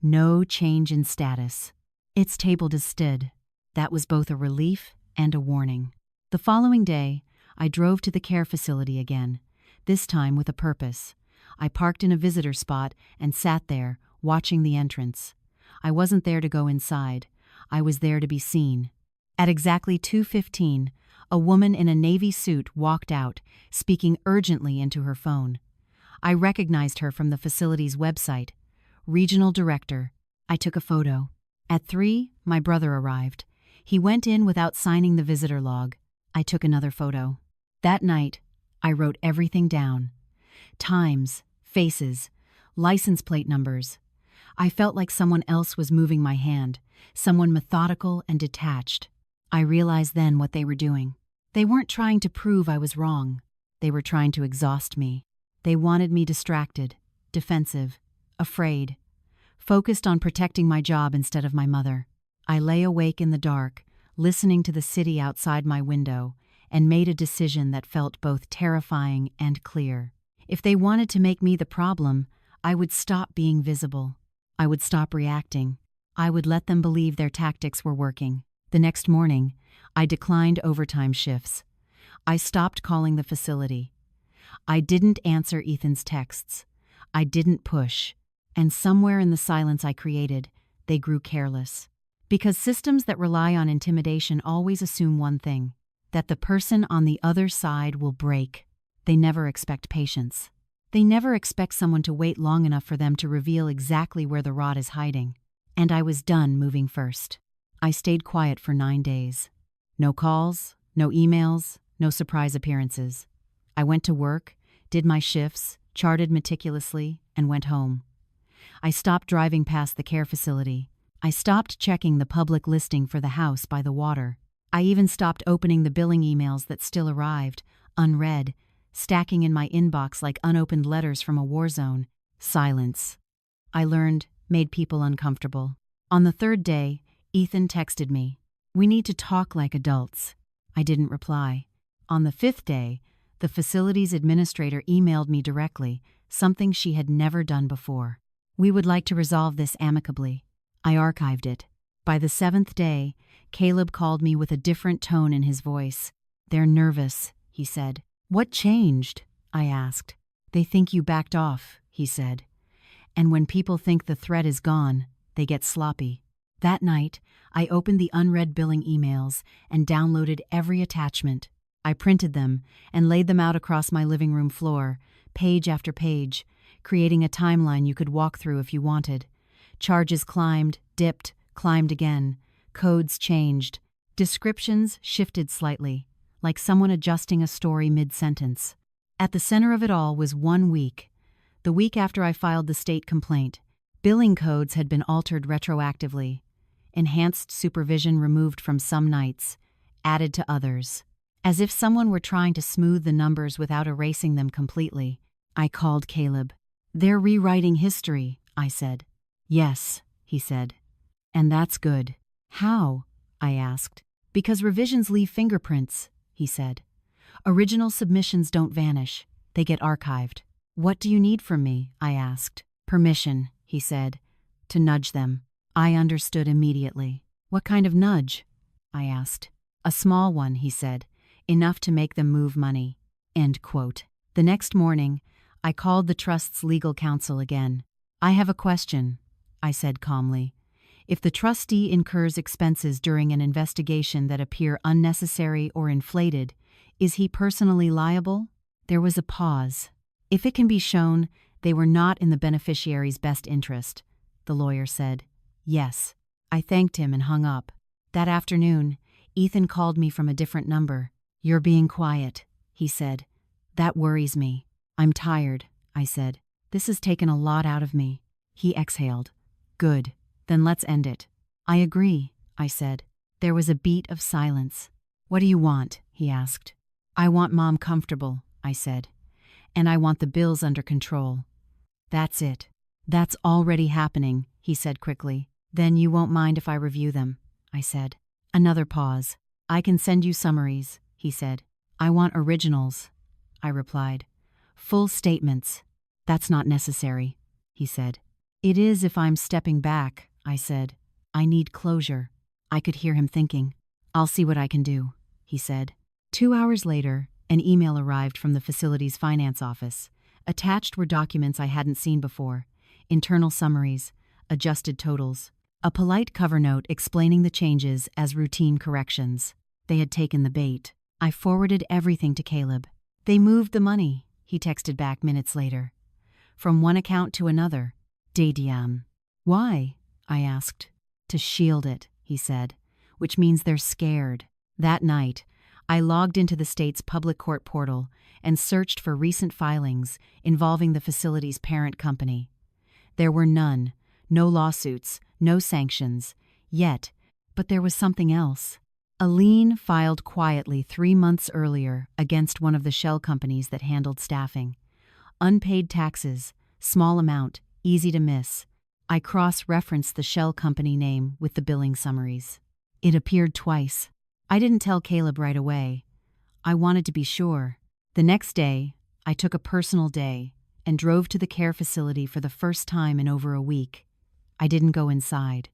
"No change in status. It's tabled as STID." That was both a relief and a warning. The following day, I drove to the care facility again, this time with a purpose. I parked in a visitor spot and sat there, watching the entrance. I wasn't there to go inside. I was there to be seen. At exactly 2:15, a woman in a navy suit walked out, speaking urgently into her phone. I recognized her from the facility's website. Regional Director. I took a photo. At 3, my brother arrived. He went in without signing the visitor log. I took another photo. That night, I wrote everything down. Times, faces, license plate numbers. I felt like someone else was moving my hand, someone methodical and detached. I realized then what they were doing. They weren't trying to prove I was wrong. They were trying to exhaust me. They wanted me distracted, defensive, afraid, focused on protecting my job instead of my mother. I lay awake in the dark, listening to the city outside my window, and made a decision that felt both terrifying and clear. If they wanted to make me the problem, I would stop being visible. I would stop reacting. I would let them believe their tactics were working. The next morning, I declined overtime shifts. I stopped calling the facility. I didn't answer Ethan's texts. I didn't push. And somewhere in the silence I created, they grew careless. Because systems that rely on intimidation always assume one thing, that the person on the other side will break. They never expect patience. They never expect someone to wait long enough for them to reveal exactly where the rod is hiding. And I was done moving first. I stayed quiet for 9 days. No calls, no emails, no surprise appearances. I went to work, did my shifts, charted meticulously, and went home. I stopped driving past the care facility. I stopped checking the public listing for the house by the water. I even stopped opening the billing emails that still arrived, unread, stacking in my inbox like unopened letters from a war zone. Silence. I learned, made people uncomfortable. On the 3rd day, Ethan texted me, "We need to talk like adults." I didn't reply. On the 5th day, the facility's administrator emailed me directly, something she had never done before. We would like to resolve this amicably. I archived it. By the 7th day, Caleb called me with a different tone in his voice. "They're nervous," he said. "What changed?" I asked. "They think you backed off," he said. "And when people think the threat is gone, they get sloppy." That night, I opened the unread billing emails and downloaded every attachment. I printed them and laid them out across my living room floor, page after page, creating a timeline you could walk through if you wanted. Charges climbed, dipped, climbed again. Codes changed. Descriptions shifted slightly, like someone adjusting a story mid-sentence. At the center of it all was 1 week. The week after I filed the state complaint. Billing codes had been altered retroactively. Enhanced supervision removed from some nights, added to others. As if someone were trying to smooth the numbers without erasing them completely. I called Caleb. "They're rewriting history," I said. "Yes," he said. "And that's good." "How?" I asked. "Because revisions leave fingerprints," he said. "Original submissions don't vanish. They get archived." "What do you need from me?" I asked. "Permission," he said, "to nudge them." I understood immediately. "What kind of nudge?" I asked. "A small one," he said, "enough to make them move money." End quote. The next morning, I called the trust's legal counsel again. "I have a question," I said calmly. "If the trustee incurs expenses during an investigation that appear unnecessary or inflated, is he personally liable?" There was a pause. "If it can be shown they were not in the beneficiary's best interest," the lawyer said. "Yes." I thanked him and hung up. That afternoon, Ethan called me from a different number. "You're being quiet," he said. "That worries me." "I'm tired," I said. "This has taken a lot out of me." He exhaled. "Good. Then let's end it." "I agree," I said. There was a beat of silence. "What do you want?" he asked. "I want Mom comfortable," I said. "And I want the bills under control." "That's it." "That's already happening," he said quickly. "Then you won't mind if I review them," I said. Another pause. "I can send you summaries," he said. "I want originals," I replied. "Full statements." "That's not necessary," he said. "It is if I'm stepping back," I said. "I need closure." I could hear him thinking. "I'll see what I can do," he said. 2 hours later, an email arrived from the facility's finance office. Attached were documents I hadn't seen before, internal summaries, adjusted totals, a polite cover note explaining the changes as routine corrections. They had taken the bait. I forwarded everything to Caleb. "They moved the money," he texted back minutes later. "From one account to another. Dediam." "Why?" I asked. "To shield it," he said, "which means they're scared." That night, I logged into the state's public court portal and searched for recent filings involving the facility's parent company. There were none, no lawsuits, no sanctions, yet, but there was something else. A lien filed quietly 3 months earlier against one of the shell companies that handled staffing. Unpaid taxes, small amount, easy to miss. I cross-referenced the shell company name with the billing summaries. It appeared twice. I didn't tell Caleb right away. I wanted to be sure. The next day, I took a personal day and drove to the care facility for the first time in over a week. I didn't go inside.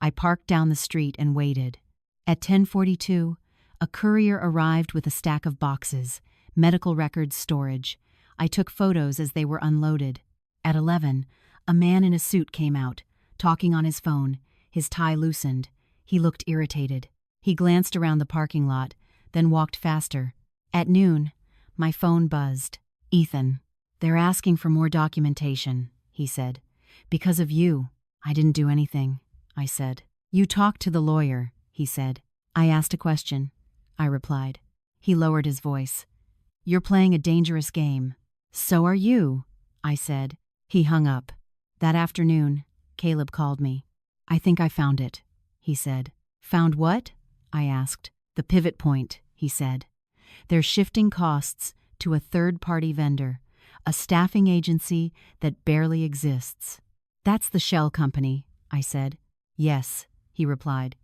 I parked down the street and waited. At 10:42, a courier arrived with a stack of boxes, medical records storage. I took photos as they were unloaded. At 11, a man in a suit came out, talking on his phone, his tie loosened. He looked irritated. He glanced around the parking lot, then walked faster. At noon, my phone buzzed. "Ethan, they're asking for more documentation," he said. "Because of you." "I didn't do anything," I said. "You talked to the lawyer," he said. "I asked a question," I replied. He lowered his voice. "You're playing a dangerous game." "So are you," I said. He hung up. That afternoon, Caleb called me. "I think I found it," he said. "Found what?" I asked. "The pivot point," he said. "They're shifting costs to a third-party vendor, a staffing agency that barely exists." "That's the shell company," I said. "Yes," he replied.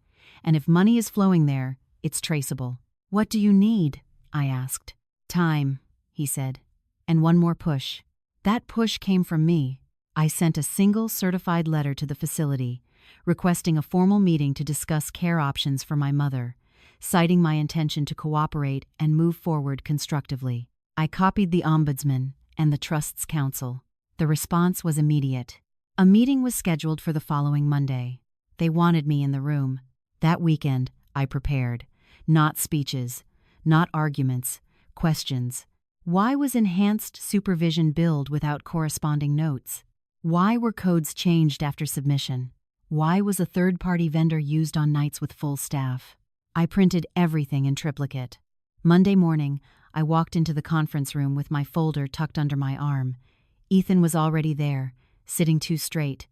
"And if money is flowing there, it's traceable." "What do you need?" I asked. "Time," he said. "And one more push." That push came from me. I sent a single certified letter to the facility, requesting a formal meeting to discuss care options for my mother, citing my intention to cooperate and move forward constructively. I copied the Ombudsman and the Trust's counsel. The response was immediate. A meeting was scheduled for the following Monday. They wanted me in the room. That weekend, I prepared. Not speeches, not arguments, questions. Why was enhanced supervision billed without corresponding notes? Why were codes changed after submission? Why was a third-party vendor used on nights with full staff? I printed everything in triplicate. Monday morning, I walked into the conference room with my folder tucked under my arm. Ethan was already there, sitting too straight.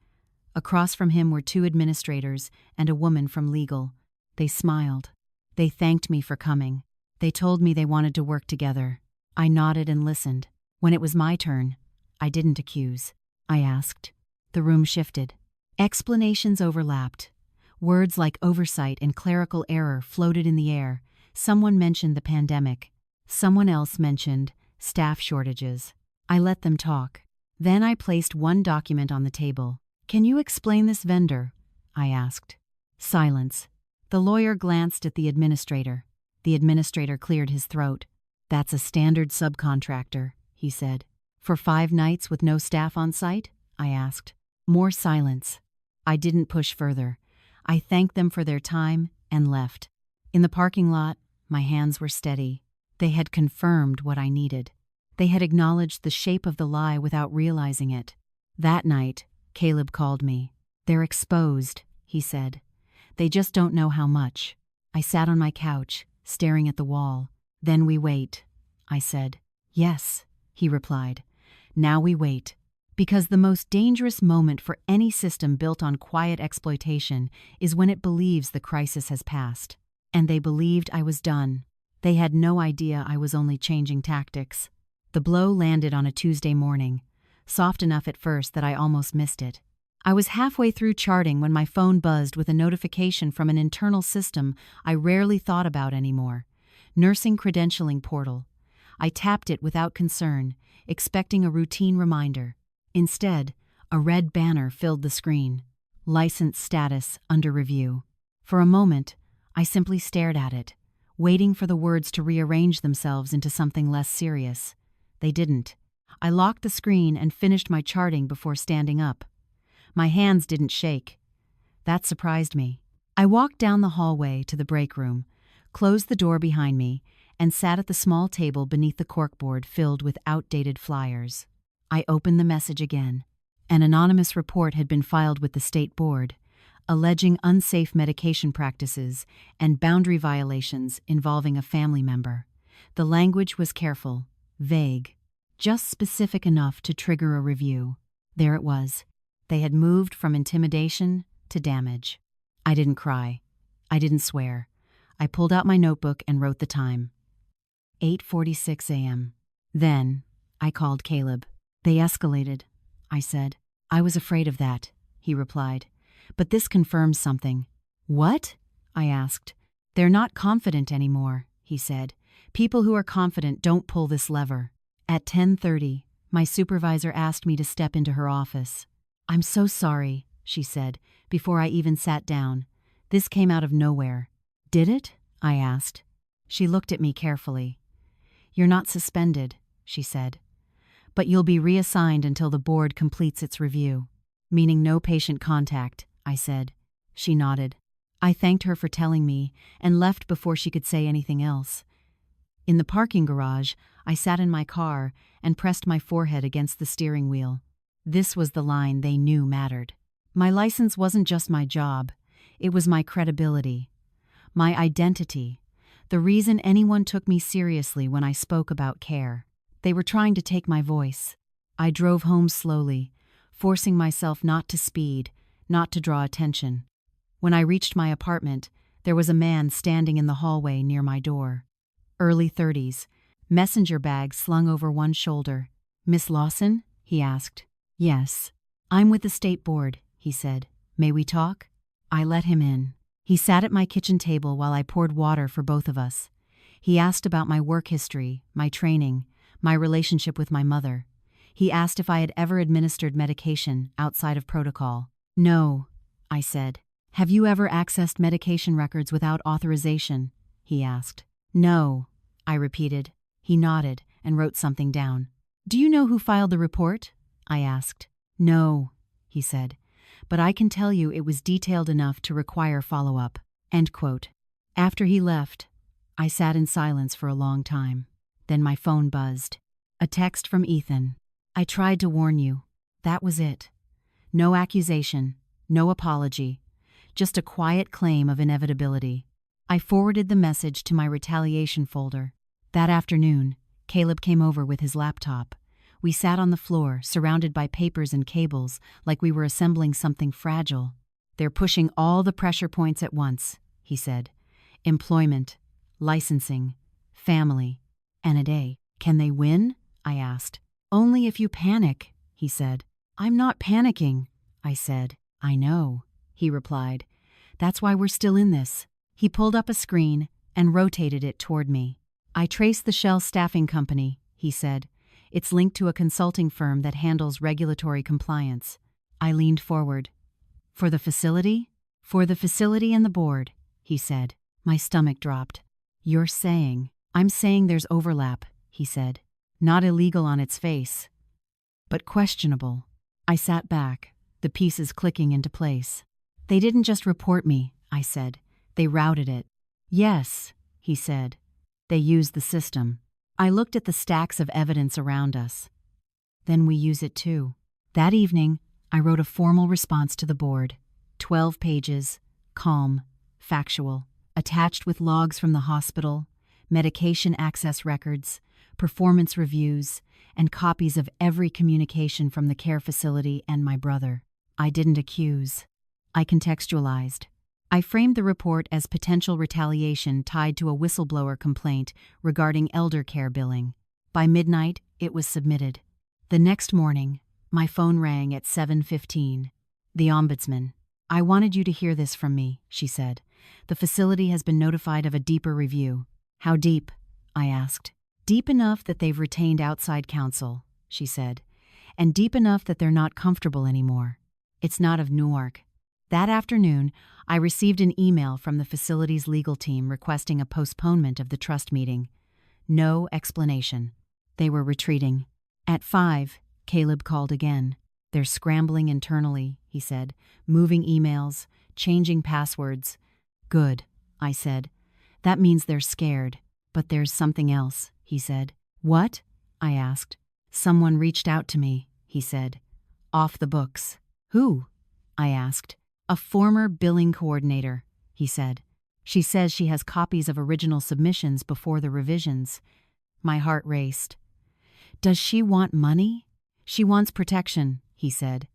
Across from him were two administrators and a woman from legal. They smiled. They thanked me for coming. They told me they wanted to work together. I nodded and listened. When it was my turn, I didn't accuse. I asked. The room shifted. Explanations overlapped. Words like oversight and clerical error floated in the air. Someone mentioned the pandemic. Someone else mentioned staff shortages. I let them talk. Then I placed one document on the table. "Can you explain this vendor?" I asked. Silence. The lawyer glanced at the administrator. The administrator cleared his throat. "That's a standard subcontractor," he said. "For 5 nights with no staff on site?" I asked. More silence. I didn't push further. I thanked them for their time and left. In the parking lot, my hands were steady. They had confirmed what I needed. They had acknowledged the shape of the lie without realizing it. That night, Caleb called me. "They're exposed," he said. "They just don't know how much." I sat on my couch, staring at the wall. "Then we wait," I said. "Yes," he replied. "Now we wait." Because the most dangerous moment for any system built on quiet exploitation is when it believes the crisis has passed. And they believed I was done. They had no idea I was only changing tactics. The blow landed on a Tuesday morning, soft enough at first that I almost missed it. I was halfway through charting when my phone buzzed with a notification from an internal system I rarely thought about anymore. Nursing Credentialing Portal. I tapped it without concern, expecting a routine reminder. Instead, a red banner filled the screen. License status under review. For a moment, I simply stared at it, waiting for the words to rearrange themselves into something less serious. They didn't. I locked the screen and finished my charting before standing up. My hands didn't shake. That surprised me. I walked down the hallway to the break room, closed the door behind me, and sat at the small table beneath the corkboard filled with outdated flyers. I opened the message again. An anonymous report had been filed with the state board, alleging unsafe medication practices and boundary violations involving a family member. The language was careful, vague, just specific enough to trigger a review. There it was. They had moved from intimidation to damage. I didn't cry. I didn't swear. I pulled out my notebook and wrote the time. 8:46 a.m. Then, I called Caleb. "They escalated," I said. "I was afraid of that," he replied. "But this confirms something." "What?" I asked. "They're not confident anymore," he said. "People who are confident don't pull this lever." At 10:30, my supervisor asked me to step into her office. "I'm so sorry," she said, before I even sat down. "This came out of nowhere." "Did it?" I asked. She looked at me carefully. "You're not suspended," she said. "But you'll be reassigned until the board completes its review." "Meaning no patient contact," I said. She nodded. I thanked her for telling me and left before she could say anything else. In the parking garage, I sat in my car and pressed my forehead against the steering wheel. This was the line they knew mattered. My license wasn't just my job. It was my credibility, my identity, the reason anyone took me seriously when I spoke about care. They were trying to take my voice. I drove home slowly, forcing myself not to speed, not to draw attention. When I reached my apartment, there was a man standing in the hallway near my door. Early 30s, messenger bag slung over one shoulder. "Miss Lawson?" he asked. "Yes. I'm with the state board," he said. "May we talk?" I let him in. He sat at my kitchen table while I poured water for both of us. He asked about my work history, my training, my relationship with my mother. He asked if I had ever administered medication outside of protocol. No, I said. Have you ever accessed medication records without authorization? He asked. No, I repeated. He nodded and wrote something down. Do you know who filed the report? I asked. No, he said, but I can tell you it was detailed enough to require follow-up. End quote. After he left, I sat in silence for a long time. Then my phone buzzed. A text from Ethan. I tried to warn you. That was it. No accusation, no apology, just a quiet claim of inevitability. I forwarded the message to my retaliation folder. That afternoon, Caleb came over with his laptop. We sat on the floor, surrounded by papers and cables, like we were assembling something fragile. They're pushing all the pressure points at once, he said. Employment, licensing, family, and a day. Can they win? I asked. Only if you panic, he said. I'm not panicking, I said. I know, he replied. That's why we're still in this. He pulled up a screen and rotated it toward me. I traced the Shell staffing company, he said. It's linked to a consulting firm that handles regulatory compliance. I leaned forward. For the facility? For the facility and the board, he said. My stomach dropped. You're saying? I'm saying there's overlap, he said. Not illegal on its face, but questionable. I sat back, the pieces clicking into place. They didn't just report me, I said. They routed it. Yes, he said. They used the system. I looked at the stacks of evidence around us. Then we use it too. That evening, I wrote a formal response to the board. 12 pages, calm, factual, attached with logs from the hospital, medication access records, performance reviews, and copies of every communication from the care facility and my brother. I didn't accuse. I contextualized. I framed the report as potential retaliation tied to a whistleblower complaint regarding elder care billing. By midnight, it was submitted. The next morning, my phone rang at 7:15. The ombudsman. I wanted you to hear this from me, she said. The facility has been notified of a deeper review. How deep? I asked. Deep enough that they've retained outside counsel, she said, and deep enough that they're not comfortable anymore. It's not of Newark. That afternoon, I received an email from the facility's legal team requesting a postponement of the trust meeting. No explanation. They were retreating. At 5, Caleb called again. They're scrambling internally, he said, moving emails, changing passwords. Good, I said. That means they're scared. But there's something else, he said. What? I asked. Someone reached out to me, he said. Off the books. Who? I asked. A former billing coordinator, he said. She says she has copies of original submissions before the revisions. My heart raced. Does she want money? She wants protection, he said.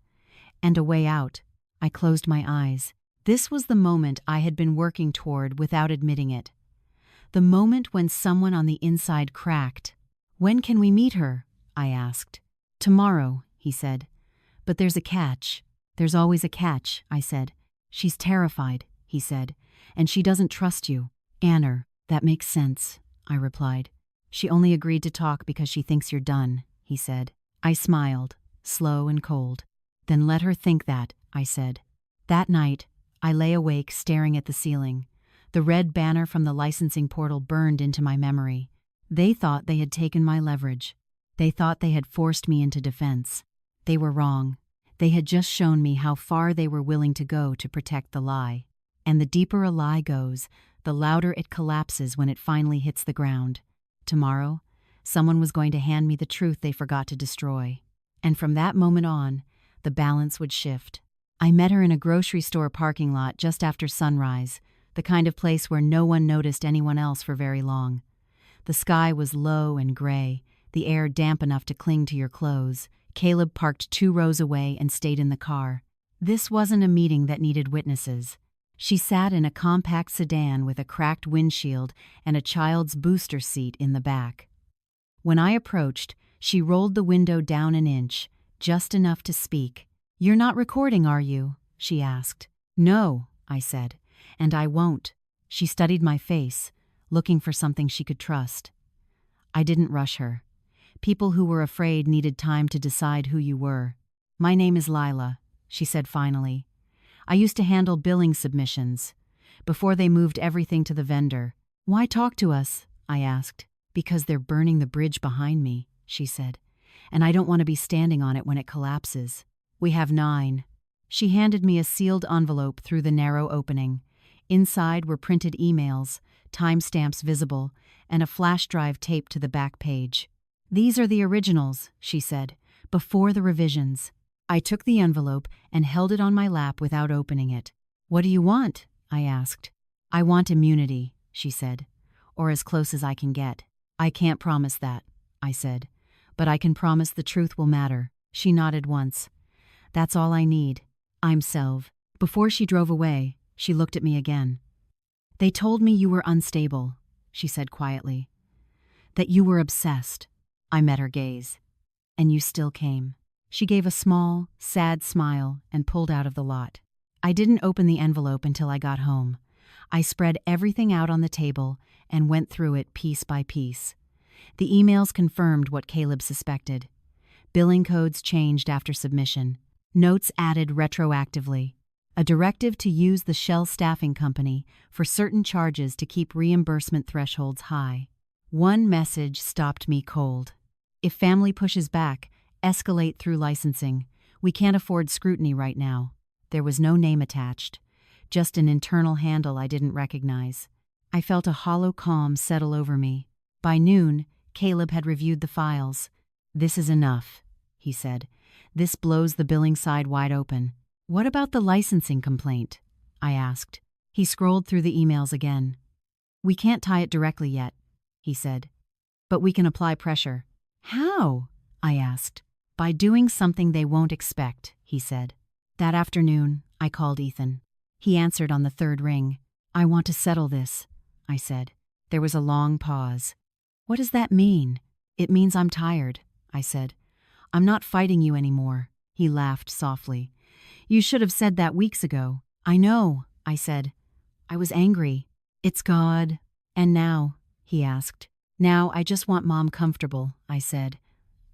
And a way out. I closed my eyes. This was the moment I had been working toward without admitting it. The moment when someone on the inside cracked. When can we meet her? I asked. Tomorrow, he said. But there's a catch. There's always a catch, I said. She's terrified, he said, and she doesn't trust you. Anner, that makes sense, I replied. She only agreed to talk because she thinks you're done, he said. I smiled, slow and cold. Then let her think that, I said. That night, I lay awake staring at the ceiling. The red banner from the licensing portal burned into my memory. They thought they had taken my leverage. They thought they had forced me into defense. They were wrong. They had just shown me how far they were willing to go to protect the lie. And the deeper a lie goes, the louder it collapses when it finally hits the ground. Tomorrow, someone was going to hand me the truth they forgot to destroy. And from that moment on, the balance would shift. I met her in a grocery store parking lot just after sunrise, the kind of place where no one noticed anyone else for very long. The sky was low and gray, the air damp enough to cling to your clothes. Caleb parked 2 rows away and stayed in the car. This wasn't a meeting that needed witnesses. She sat in a compact sedan with a cracked windshield and a child's booster seat in the back. When I approached, she rolled the window down an inch, just enough to speak. "You're not recording, are you?" she asked. "No," I said, "and I won't." She studied my face, looking for something she could trust. I didn't rush her. People who were afraid needed time to decide who you were. My name is Lila, she said finally. I used to handle billing submissions. Before they moved everything to the vendor. Why talk to us? I asked. Because they're burning the bridge behind me, she said. And I don't want to be standing on it when it collapses. We have 9. She handed me a sealed envelope through the narrow opening. Inside were printed emails, timestamps visible, and a flash drive taped to the back page. These are the originals, she said, before the revisions. I took the envelope and held it on my lap without opening it. What do you want? I asked. I want immunity, she said, or as close as I can get. I can't promise that, I said, but I can promise the truth will matter. She nodded once. That's all I need. I'm Selv. Before she drove away, she looked at me again. They told me you were unstable, she said quietly. That you were obsessed. I met her gaze. And you still came. She gave a small, sad smile and pulled out of the lot. I didn't open the envelope until I got home. I spread everything out on the table and went through it piece by piece. The emails confirmed what Caleb suspected. Billing codes changed after submission. Notes added retroactively. A directive to use the Shell staffing company for certain charges to keep reimbursement thresholds high. One message stopped me cold. If family pushes back, escalate through licensing. We can't afford scrutiny right now. There was no name attached, just an internal handle I didn't recognize. I felt a hollow calm settle over me. By noon, Caleb had reviewed the files. This is enough, he said. This blows the billing side wide open. What about the licensing complaint? I asked. He scrolled through the emails again. We can't tie it directly yet, he said. But we can apply pressure. How? I asked. By doing something they won't expect, he said. That afternoon, I called Ethan. He answered on the 3rd ring. I want to settle this, I said. There was a long pause. What does that mean? It means I'm tired, I said. I'm not fighting you anymore. He laughed softly. You should have said that weeks ago. I know, I said. I was angry. It's God. And now? He asked. Now I just want Mom comfortable, I said.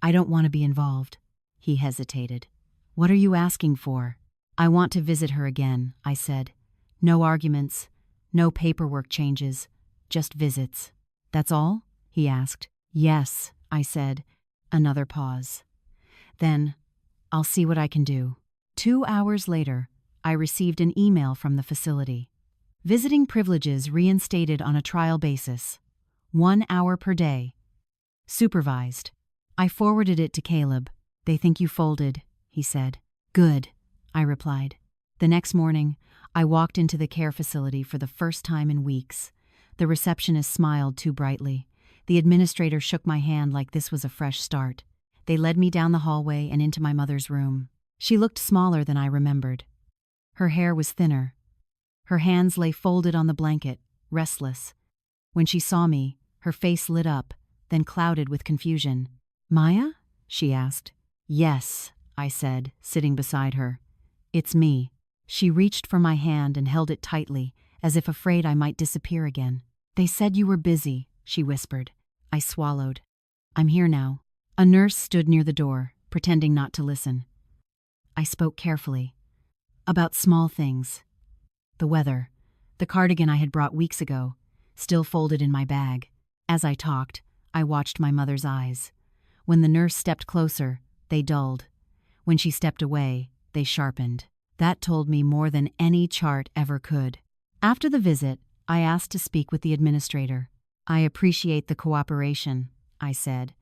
I don't want to be involved. He hesitated. What are you asking for? I want to visit her again, I said. No arguments, no paperwork changes, just visits. That's all? He asked. Yes, I said. Another pause. Then, I'll see what I can do. 2 hours later, I received an email from the facility. Visiting privileges reinstated on a trial basis. 1 hour per day. Supervised. I forwarded it to Caleb. They think you folded, he said. Good, I replied. The next morning, I walked into the care facility for the first time in weeks. The receptionist smiled too brightly. The administrator shook my hand like this was a fresh start. They led me down the hallway and into my mother's room. She looked smaller than I remembered. Her hair was thinner. Her hands lay folded on the blanket, restless. When she saw me, her face lit up, then clouded with confusion. Maya? She asked. Yes, I said, sitting beside her. It's me. She reached for my hand and held it tightly, as if afraid I might disappear again. They said you were busy, she whispered. I swallowed. I'm here now. A nurse stood near the door, pretending not to listen. I spoke carefully. About small things. The weather. The cardigan I had brought weeks ago, still folded in my bag. As I talked, I watched my mother's eyes. When the nurse stepped closer, they dulled. When she stepped away, they sharpened. That told me more than any chart ever could. After the visit, I asked to speak with the administrator. I appreciate the cooperation, I said.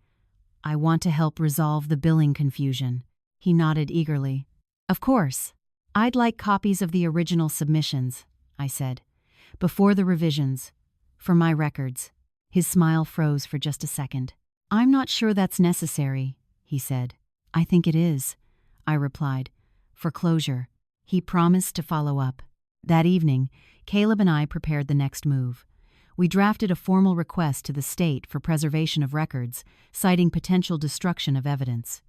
I want to help resolve the billing confusion. He nodded eagerly. Of course. I'd like copies of the original submissions, I said. Before the revisions. For my records. His smile froze for just a second. I'm not sure that's necessary, he said. I think it is, I replied. For closure. He promised to follow up. That evening, Caleb and I prepared the next move. We drafted a formal request to the state for preservation of records, citing potential destruction of evidence.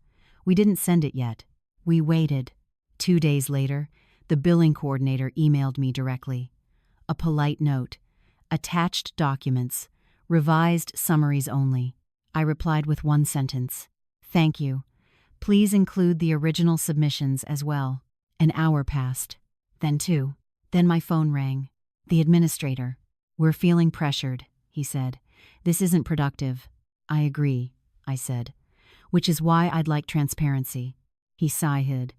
We didn't send it yet. We waited. 2 days later, the billing coordinator emailed me directly. A polite note. Attached documents. Revised summaries only. I replied with one sentence. Thank you. Please include the original submissions as well. An hour passed. Then two. Then my phone rang. The administrator. We're feeling pressured, he said. This isn't productive. I agree, I said. Which is why I'd like transparency. He sighed.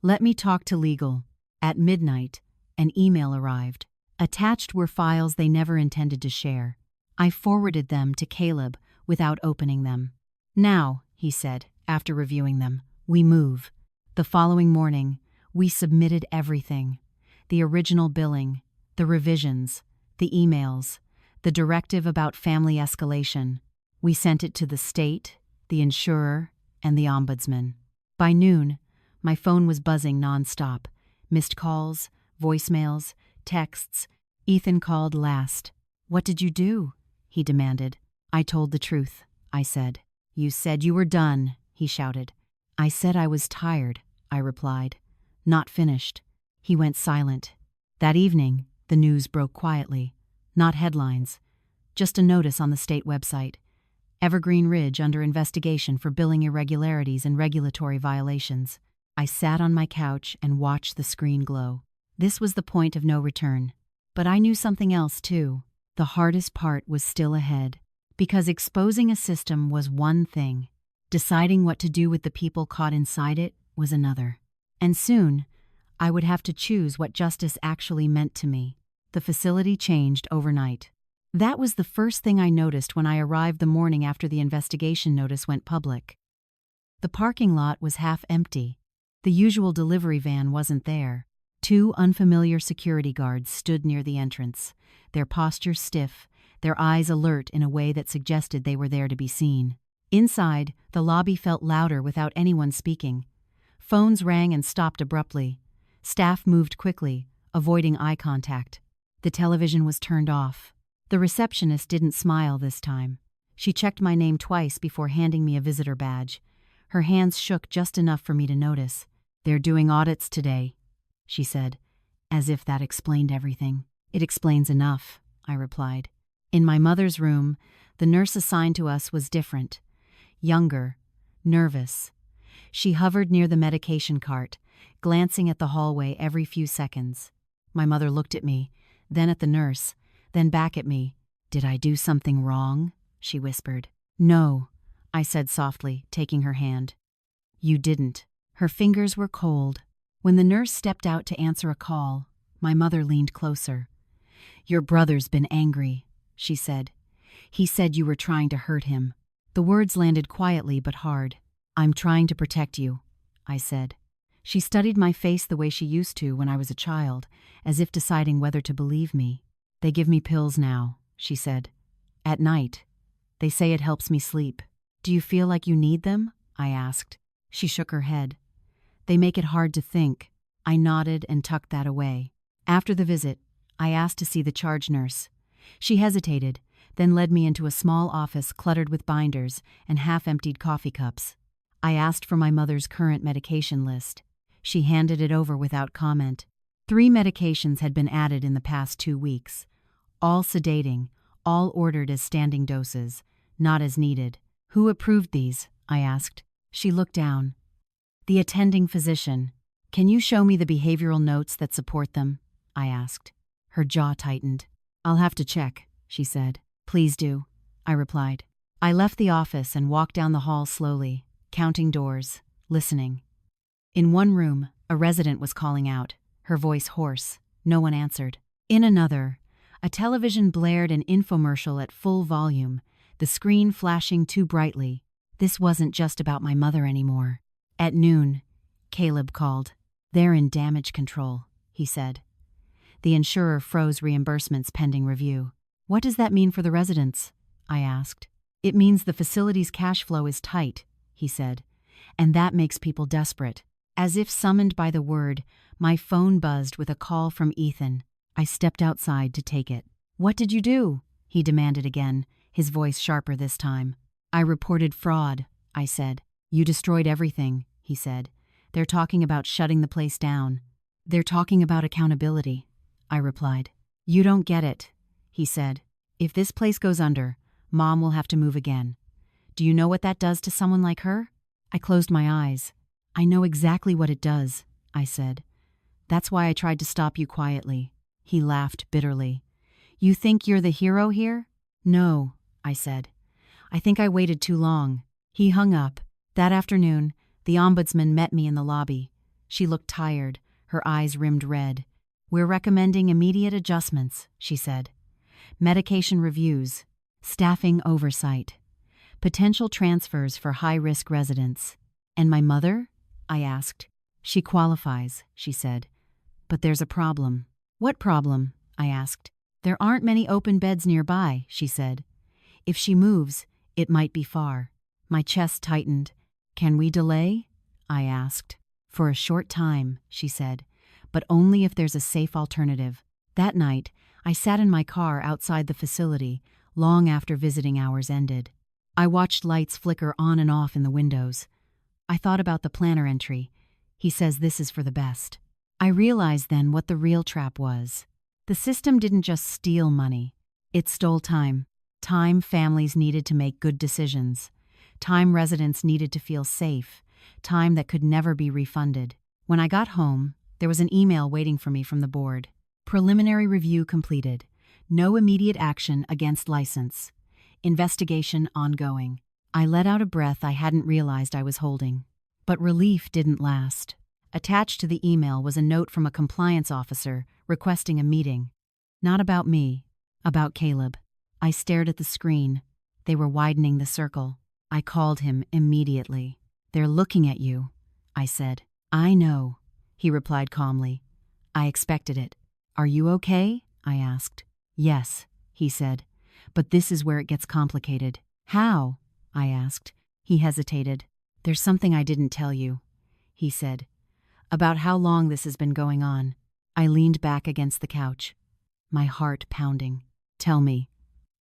Let me talk to legal. At midnight, an email arrived. Attached were files they never intended to share. I forwarded them to Caleb without opening them. Now, he said, after reviewing them, we move. The following morning, we submitted everything. The original billing, the revisions, the emails, the directive about family escalation. We sent it to the state, the insurer, and the ombudsman. By noon, my phone was buzzing nonstop. Missed calls, voicemails, texts. Ethan called last. What did you do? He demanded. I told the truth, I said. You said you were done, he shouted. I said I was tired, I replied. Not finished. He went silent. That evening, the news broke quietly. Not headlines. Just a notice on the state website. Evergreen Ridge under investigation for billing irregularities and regulatory violations. I sat on my couch and watched the screen glow. This was the point of no return. But I knew something else, too. The hardest part was still ahead. Because exposing a system was one thing. Deciding what to do with the people caught inside it was another. And soon, I would have to choose what justice actually meant to me. The facility changed overnight. That was the first thing I noticed when I arrived the morning after the investigation notice went public. The parking lot was half empty. The usual delivery van wasn't there. Two unfamiliar security guards stood near the entrance, their posture stiff, their eyes alert in a way that suggested they were there to be seen. Inside, the lobby felt louder without anyone speaking. Phones rang and stopped abruptly. Staff moved quickly, avoiding eye contact. The television was turned off. The receptionist didn't smile this time. She checked my name twice before handing me a visitor badge. Her hands shook just enough for me to notice. They're doing audits today, she said, as if that explained everything. It explains enough, I replied. In my mother's room, the nurse assigned to us was different. Younger, nervous. She hovered near the medication cart, glancing at the hallway every few seconds. My mother looked at me, then at the nurse, then back at me. Did I do something wrong? She whispered. No, I said softly, taking her hand. You didn't. Her fingers were cold. When the nurse stepped out to answer a call, my mother leaned closer. Your brother's been angry, she said. He said you were trying to hurt him. The words landed quietly but hard. I'm trying to protect you, I said. She studied my face the way she used to when I was a child, as if deciding whether to believe me. They give me pills now, she said. At night. They say it helps me sleep. Do you feel like you need them? I asked. She shook her head. They make it hard to think. I nodded and tucked that away. After the visit, I asked to see the charge nurse. She hesitated, then led me into a small office cluttered with binders and half-emptied coffee cups. I asked for my mother's current medication list. She handed it over without comment. 3 medications had been added in the past 2 weeks. All sedating, all ordered as standing doses, not as needed. Who approved these? I asked. She looked down. The attending physician. Can you show me the behavioral notes that support them? I asked. Her jaw tightened. I'll have to check, she said. Please do, I replied. I left the office and walked down the hall slowly, counting doors, listening. In one room, a resident was calling out, her voice hoarse. No one answered. In another, a television blared an infomercial at full volume, the screen flashing too brightly. This wasn't just about my mother anymore. At noon, Caleb called. They're in damage control, he said. The insurer froze reimbursements pending review. What does that mean for the residents? I asked. It means the facility's cash flow is tight, he said, and that makes people desperate. As if summoned by the word, my phone buzzed with a call from Ethan. I stepped outside to take it. What did you do? He demanded again, his voice sharper this time. I reported fraud, I said. You destroyed everything, he said. They're talking about shutting the place down. They're talking about accountability, I replied. You don't get it, he said. If this place goes under, Mom will have to move again. Do you know what that does to someone like her? I closed my eyes. I know exactly what it does, I said. That's why I tried to stop you quietly. He laughed bitterly. You think you're the hero here? No, I said. I think I waited too long. He hung up. That afternoon, the ombudsman met me in the lobby. She looked tired, her eyes rimmed red. We're recommending immediate adjustments, she said. Medication reviews, staffing oversight, potential transfers for high-risk residents. And my mother? I asked. She qualifies, she said. But there's a problem. What problem? I asked. There aren't many open beds nearby, she said. If she moves, it might be far. My chest tightened. Can we delay? I asked. For a short time, she said, but only if there's a safe alternative. That night, I sat in my car outside the facility, long after visiting hours ended. I watched lights flicker on and off in the windows. I thought about the planner entry. He says this is for the best. I realized then what the real trap was. The system didn't just steal money. It stole time. Time families needed to make good decisions. Time residents needed to feel safe. Time that could never be refunded. When I got home, there was an email waiting for me from the board. Preliminary review completed. No immediate action against license. Investigation ongoing. I let out a breath I hadn't realized I was holding. But relief didn't last. Attached to the email was a note from a compliance officer requesting a meeting. Not about me, about Caleb. I stared at the screen. They were widening the circle. I called him immediately. They're looking at you, I said. I know, he replied calmly. I expected it. Are you okay? I asked. Yes, he said. But this is where it gets complicated. How? I asked. He hesitated. There's something I didn't tell you, he said. About how long this has been going on. I leaned back against the couch, my heart pounding. Tell me,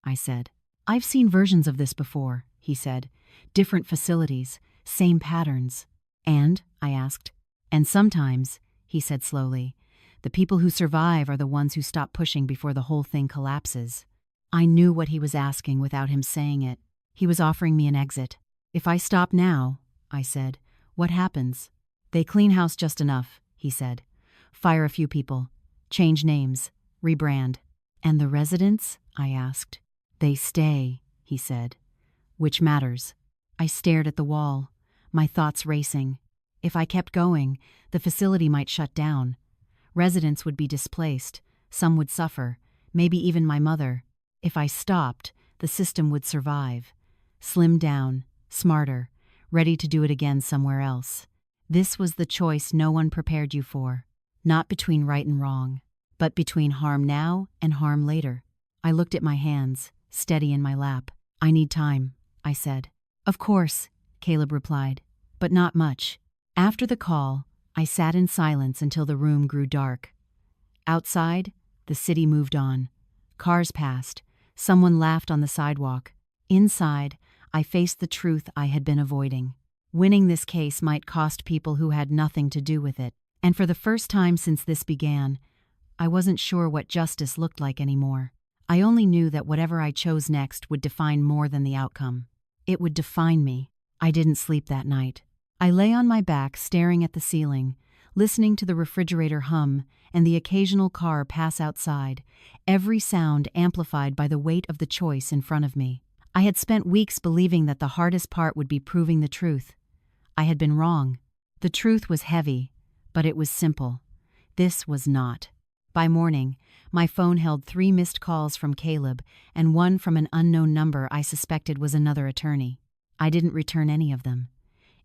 I said. I've seen versions of this before, he said. Different facilities, same patterns. And? I asked. And sometimes, he said slowly, the people who survive are the ones who stop pushing before the whole thing collapses. I knew what he was asking without him saying it. He was offering me an exit. If I stop now, I said, what happens? They clean house just enough, he said. Fire a few people. Change names. Rebrand. And the residents? I asked. They stay, he said. Which matters. I stared at the wall, my thoughts racing. If I kept going, the facility might shut down. Residents would be displaced. Some would suffer, maybe even my mother. If I stopped, the system would survive. Slimmed down, smarter, ready to do it again somewhere else. This was the choice no one prepared you for. Not between right and wrong, but between harm now and harm later. I looked at my hands, steady in my lap. I need time, I said. Of course, Caleb replied, but not much. After the call, I sat in silence until the room grew dark. Outside, the city moved on. Cars passed. Someone laughed on the sidewalk. Inside, I faced the truth I had been avoiding. Winning this case might cost people who had nothing to do with it. And for the first time since this began, I wasn't sure what justice looked like anymore. I only knew that whatever I chose next would define more than the outcome. It would define me. I didn't sleep that night. I lay on my back staring at the ceiling, listening to the refrigerator hum and the occasional car pass outside, every sound amplified by the weight of the choice in front of me. I had spent weeks believing that the hardest part would be proving the truth. I had been wrong. The truth was heavy, but it was simple. This was not. By morning, my phone held 3 missed calls from Caleb and one from an unknown number I suspected was another attorney. I didn't return any of them.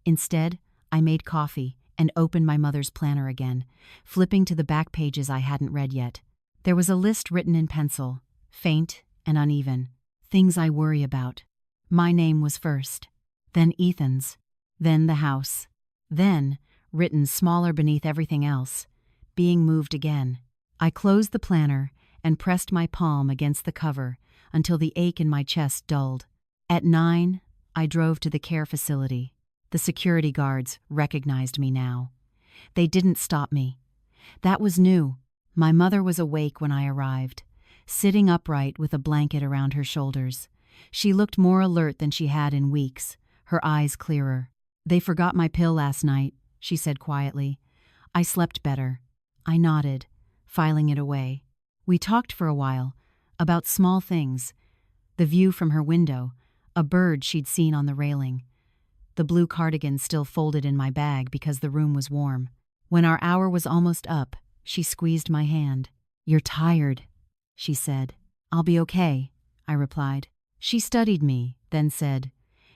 Instead, I made coffee and opened my mother's planner again, flipping to the back pages I hadn't read yet. There was a list written in pencil, faint and uneven. Things I worry about. My name was first, then Ethan's, then the house, then, written smaller beneath everything else, being moved again. I closed the planner and pressed my palm against the cover until the ache in my chest dulled. At 9, I drove to the care facility. The security guards recognized me now. They didn't stop me. That was new. My mother was awake when I arrived, sitting upright with a blanket around her shoulders. She looked more alert than she had in weeks, her eyes clearer. "They forgot my pill last night," she said quietly. "I slept better." I nodded, filing it away. We talked for a while, about small things. The view from her window, a bird she'd seen on the railing. The blue cardigan still folded in my bag because the room was warm. When our hour was almost up, she squeezed my hand. "You're tired," she said. "I'll be okay," I replied. She studied me, then said,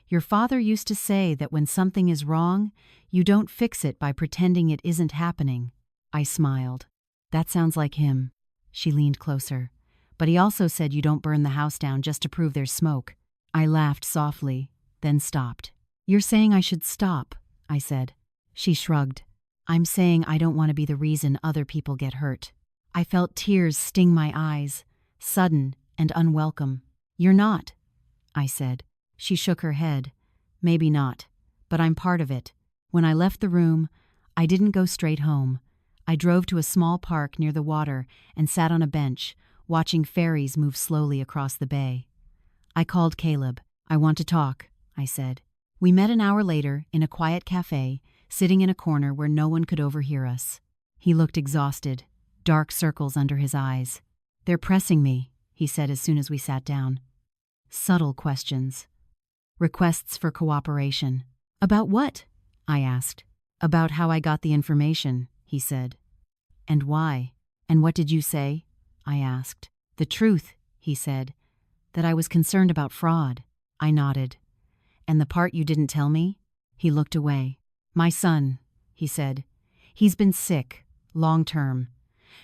"Your father used to say that when something is wrong, you don't fix it by pretending it isn't happening." I smiled. "That sounds like him." She leaned closer. "But he also said you don't burn the house down just to prove there's smoke." I laughed softly, then stopped. "You're saying I should stop," I said. She shrugged. "I'm saying I don't want to be the reason other people get hurt." I felt tears sting my eyes, sudden and unwelcome. "You're not," I said. She shook her head. "Maybe not, but I'm part of it." When I left the room, I didn't go straight home. I drove to a small park near the water and sat on a bench, watching ferries move slowly across the bay. I called Caleb. "I want to talk," I said. We met an hour later in a quiet cafe, sitting in a corner where no one could overhear us. He looked exhausted, dark circles under his eyes. "They're pressing me," he said as soon as we sat down. Subtle questions. Requests for cooperation. "About what?" I asked. "About how I got the information," he said. "And why? And what did you say?" I asked. "The truth," he said. "That I was concerned about fraud." I nodded. "And the part you didn't tell me?" He looked away. "My son," he said. "He's been sick, long term.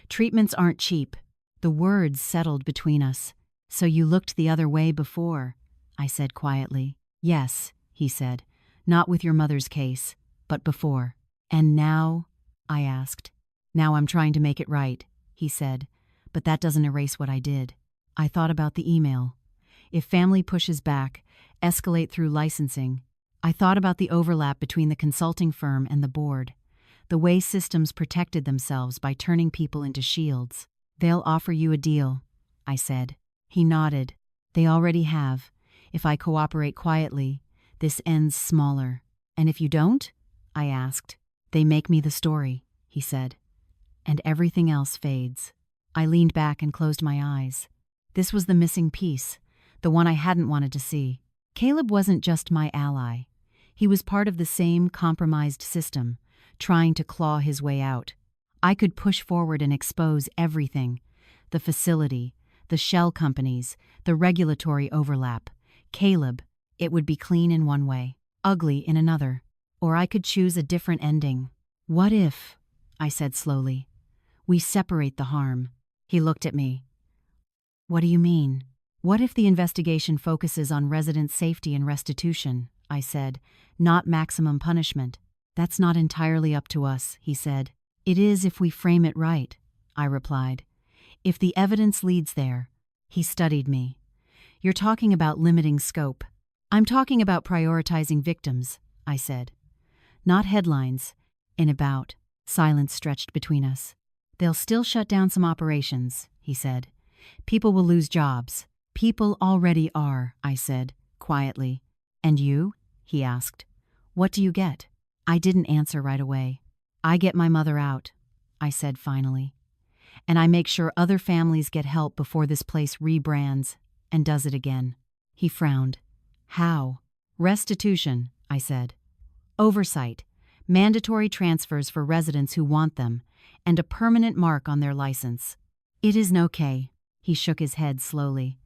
Treatments aren't cheap." The words settled between us. "So you looked the other way before," I said quietly. "Yes," he said. "Not with your mother's case, but before." "And now?" I asked. "Now I'm trying to make it right," he said. "But that doesn't erase what I did." I thought about the email. If family pushes back, escalate through licensing. I thought about the overlap between the consulting firm and the board, the way systems protected themselves by turning people into shields. "They'll offer you a deal," I said. He nodded. "They already have. If I cooperate quietly, this ends smaller. And if you don't?" I asked. "They make me the story," he said. "And everything else fades." I leaned back and closed my eyes. This was the missing piece, the one I hadn't wanted to see. Caleb wasn't just my ally. He was part of the same compromised system, trying to claw his way out. I could push forward and expose everything: the facility, the shell companies, the regulatory overlap. Caleb, it would be clean in one way, ugly in another. Or I could choose a different ending. "What if," I said slowly, "we separate the harm?" He looked at me. "What do you mean?" "What if the investigation focuses on resident safety and restitution?" I said, "not maximum punishment." "That's not entirely up to us," he said. "It is if we frame it right," I replied. "If the evidence leads there." He studied me. "You're talking about limiting scope." "I'm talking about prioritizing victims," I said. "Not headlines." In about. Silence stretched between us. "They'll still shut down some operations," he said. "People will lose jobs." "People already are," I said, quietly. "And you?" he asked. "What do you get?" I didn't answer right away. "I get my mother out," I said finally. "And I make sure other families get help before this place rebrands and does it again." He frowned. "How?" "Restitution," I said. "Oversight, mandatory transfers for residents who want them, and a permanent mark on their license." "It isn't okay," he shook his head slowly.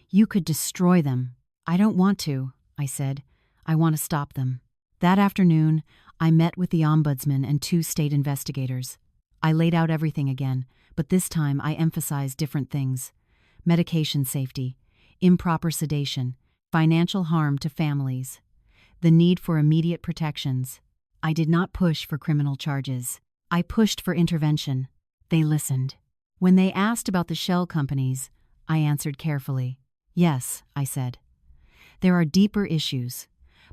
"You could destroy them." "I don't want to," I said. "I want to stop them." That afternoon, I met with the ombudsman and 2 state investigators. I laid out everything again, but this time I emphasized different things: medication safety, improper sedation, financial harm to families, the need for immediate protections. I did not push for criminal charges. I pushed for intervention. They listened. When they asked about the shell companies, I answered carefully. "Yes," I said. "There are deeper issues,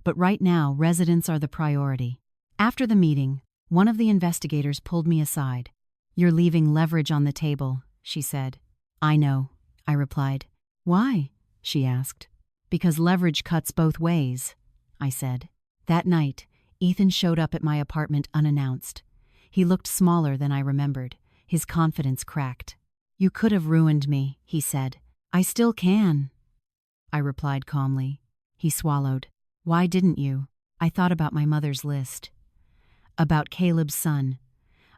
but right now residents are the priority." After the meeting, one of the investigators pulled me aside. "You're leaving leverage on the table," she said. "I know," I replied. "Why?" she asked. Because leverage cuts both ways, I said. That night, Ethan showed up at my apartment unannounced. He looked smaller than I remembered, his confidence cracked. You could have ruined me, he said. I still can, I replied calmly. He swallowed. Why didn't you? I thought about my mother's list. About Caleb's son.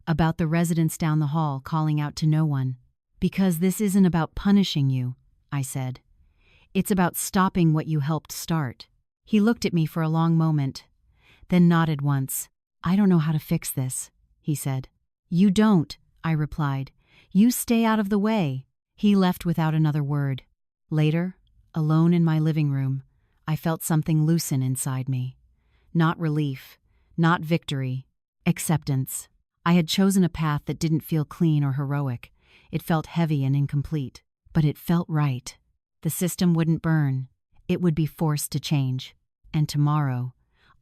About the residents down the hall calling out to no one. Because this isn't about punishing you, I said. It's about stopping what you helped start. He looked at me for a long moment, then nodded once. I don't know how to fix this, he said. You don't, I replied. You stay out of the way. He left without another word. Later, alone in my living room, I felt something loosen inside me. Not relief, not victory, acceptance. I had chosen a path that didn't feel clean or heroic. It felt heavy and incomplete, but it felt right. The system wouldn't burn. It would be forced to change. And tomorrow,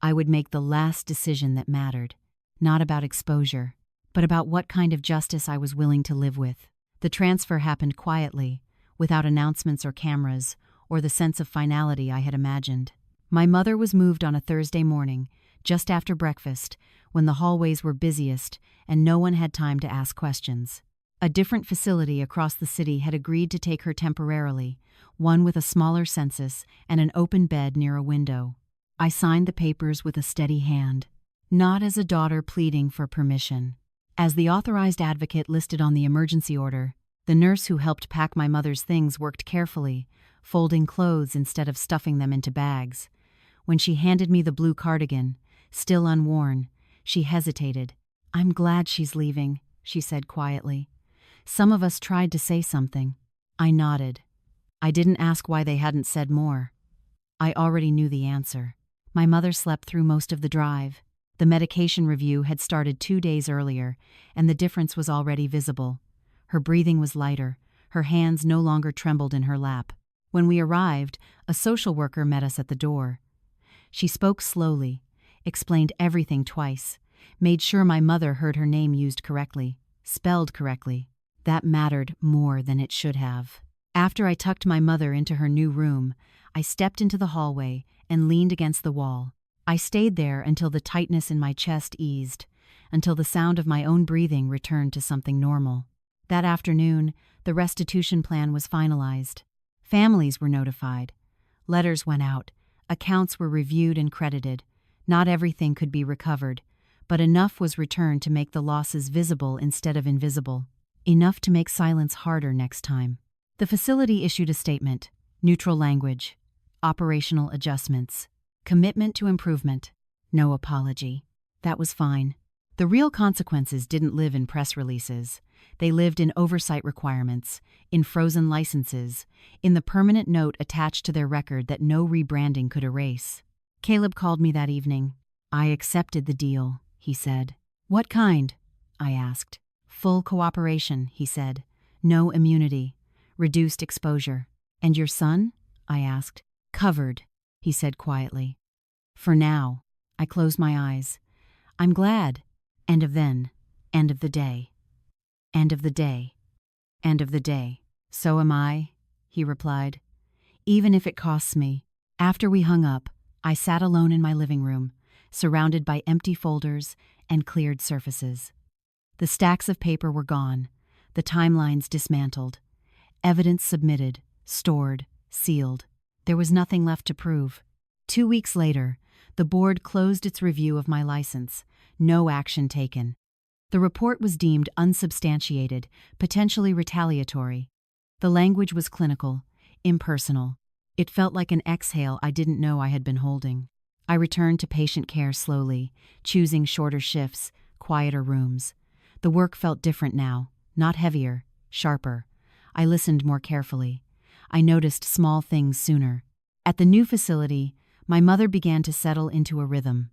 I would make the last decision that mattered. Not about exposure, but about what kind of justice I was willing to live with. The transfer happened quietly, without announcements or cameras, or the sense of finality I had imagined. My mother was moved on a Thursday morning, just after breakfast, when the hallways were busiest and no one had time to ask questions. A different facility across the city had agreed to take her temporarily, one with a smaller census and an open bed near a window. I signed the papers with a steady hand, not as a daughter pleading for permission. As the authorized advocate listed on the emergency order, the nurse who helped pack my mother's things worked carefully, folding clothes instead of stuffing them into bags. When she handed me the blue cardigan, still unworn, she hesitated. I'm glad she's leaving, she said quietly. Some of us tried to say something. I nodded. I didn't ask why they hadn't said more. I already knew the answer. My mother slept through most of the drive. The medication review had started 2 days earlier, and the difference was already visible. Her breathing was lighter. Her hands no longer trembled in her lap. When we arrived, a social worker met us at the door. She spoke slowly, explained everything twice, made sure my mother heard her name used correctly, spelled correctly. That mattered more than it should have. After I tucked my mother into her new room, I stepped into the hallway and leaned against the wall. I stayed there until the tightness in my chest eased, until the sound of my own breathing returned to something normal. That afternoon, the restitution plan was finalized. Families were notified. Letters went out. Accounts were reviewed and credited. Not everything could be recovered, but enough was returned to make the losses visible instead of invisible. Enough to make silence harder next time. The facility issued a statement. Neutral language. Operational adjustments. Commitment to improvement. No apology. That was fine. The real consequences didn't live in press releases. They lived in oversight requirements, in frozen licenses, in the permanent note attached to their record that no rebranding could erase. Caleb called me that evening. I accepted the deal, he said. What kind? I asked. Full cooperation, he said. No immunity. Reduced exposure. And your son? I asked. Covered, he said quietly. For now. I closed my eyes. I'm glad. End of then. End of the day. End of the day. End of the day. So am I, he replied. Even if it costs me. After we hung up, I sat alone in my living room, surrounded by empty folders and cleared surfaces. The stacks of paper were gone, the timelines dismantled, evidence submitted, stored, sealed. There was nothing left to prove. 2 weeks later, the board closed its review of my license. No action taken. The report was deemed unsubstantiated, potentially retaliatory. The language was clinical, impersonal. It felt like an exhale I didn't know I had been holding. I returned to patient care slowly, choosing shorter shifts, quieter rooms. The work felt different now, not heavier, sharper. I listened more carefully. I noticed small things sooner. At the new facility, my mother began to settle into a rhythm.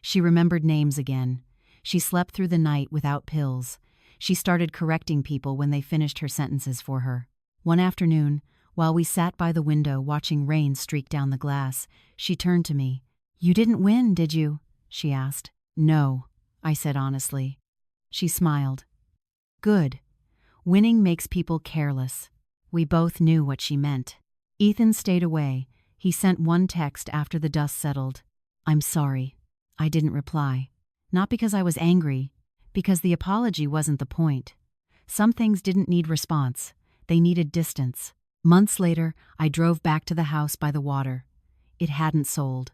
She remembered names again. She slept through the night without pills. She started correcting people when they finished her sentences for her. One afternoon, while we sat by the window watching rain streak down the glass, she turned to me. You didn't win, did you? She asked. No, I said honestly. She smiled. Good. Winning makes people careless. We both knew what she meant. Ethan stayed away, He sent one text after the dust settled. "I'm sorry." I didn't reply. Not because I was angry, because the apology wasn't the point. Some things didn't need response. They needed distance. Months later, I drove back to the house by the water. It hadn't sold.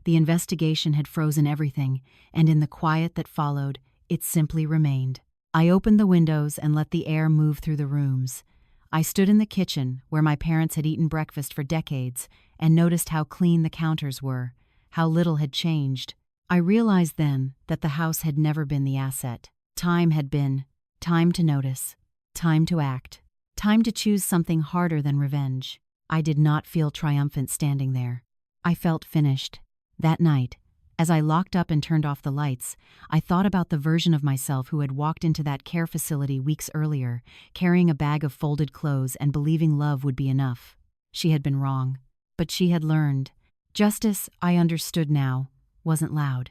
The investigation had frozen everything, and in the quiet that followed, it simply remained. I opened the windows and let the air move through the rooms. I stood in the kitchen, where my parents had eaten breakfast for decades, and noticed how clean the counters were, how little had changed. I realized then that the house had never been the asset. Time had been. Time to notice. Time to act. Time to choose something harder than revenge. I did not feel triumphant standing there. I felt finished. That night, as I locked up and turned off the lights, I thought about the version of myself who had walked into that care facility weeks earlier, carrying a bag of folded clothes and believing love would be enough. She had been wrong, but she had learned. Justice, I understood now, wasn't loud.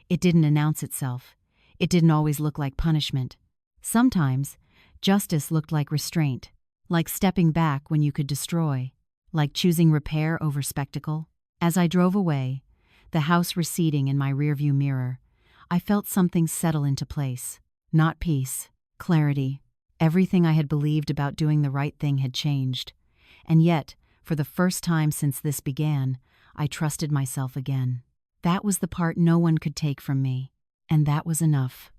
It didn't announce itself. It didn't always look like punishment. Sometimes, justice looked like restraint, like stepping back when you could destroy, like choosing repair over spectacle. As I drove away, the house receding in my rearview mirror, I felt something settle into place. Not peace, clarity. Everything I had believed about doing the right thing had changed. And yet, for the first time since this began, I trusted myself again. That was the part no one could take from me, and that was enough.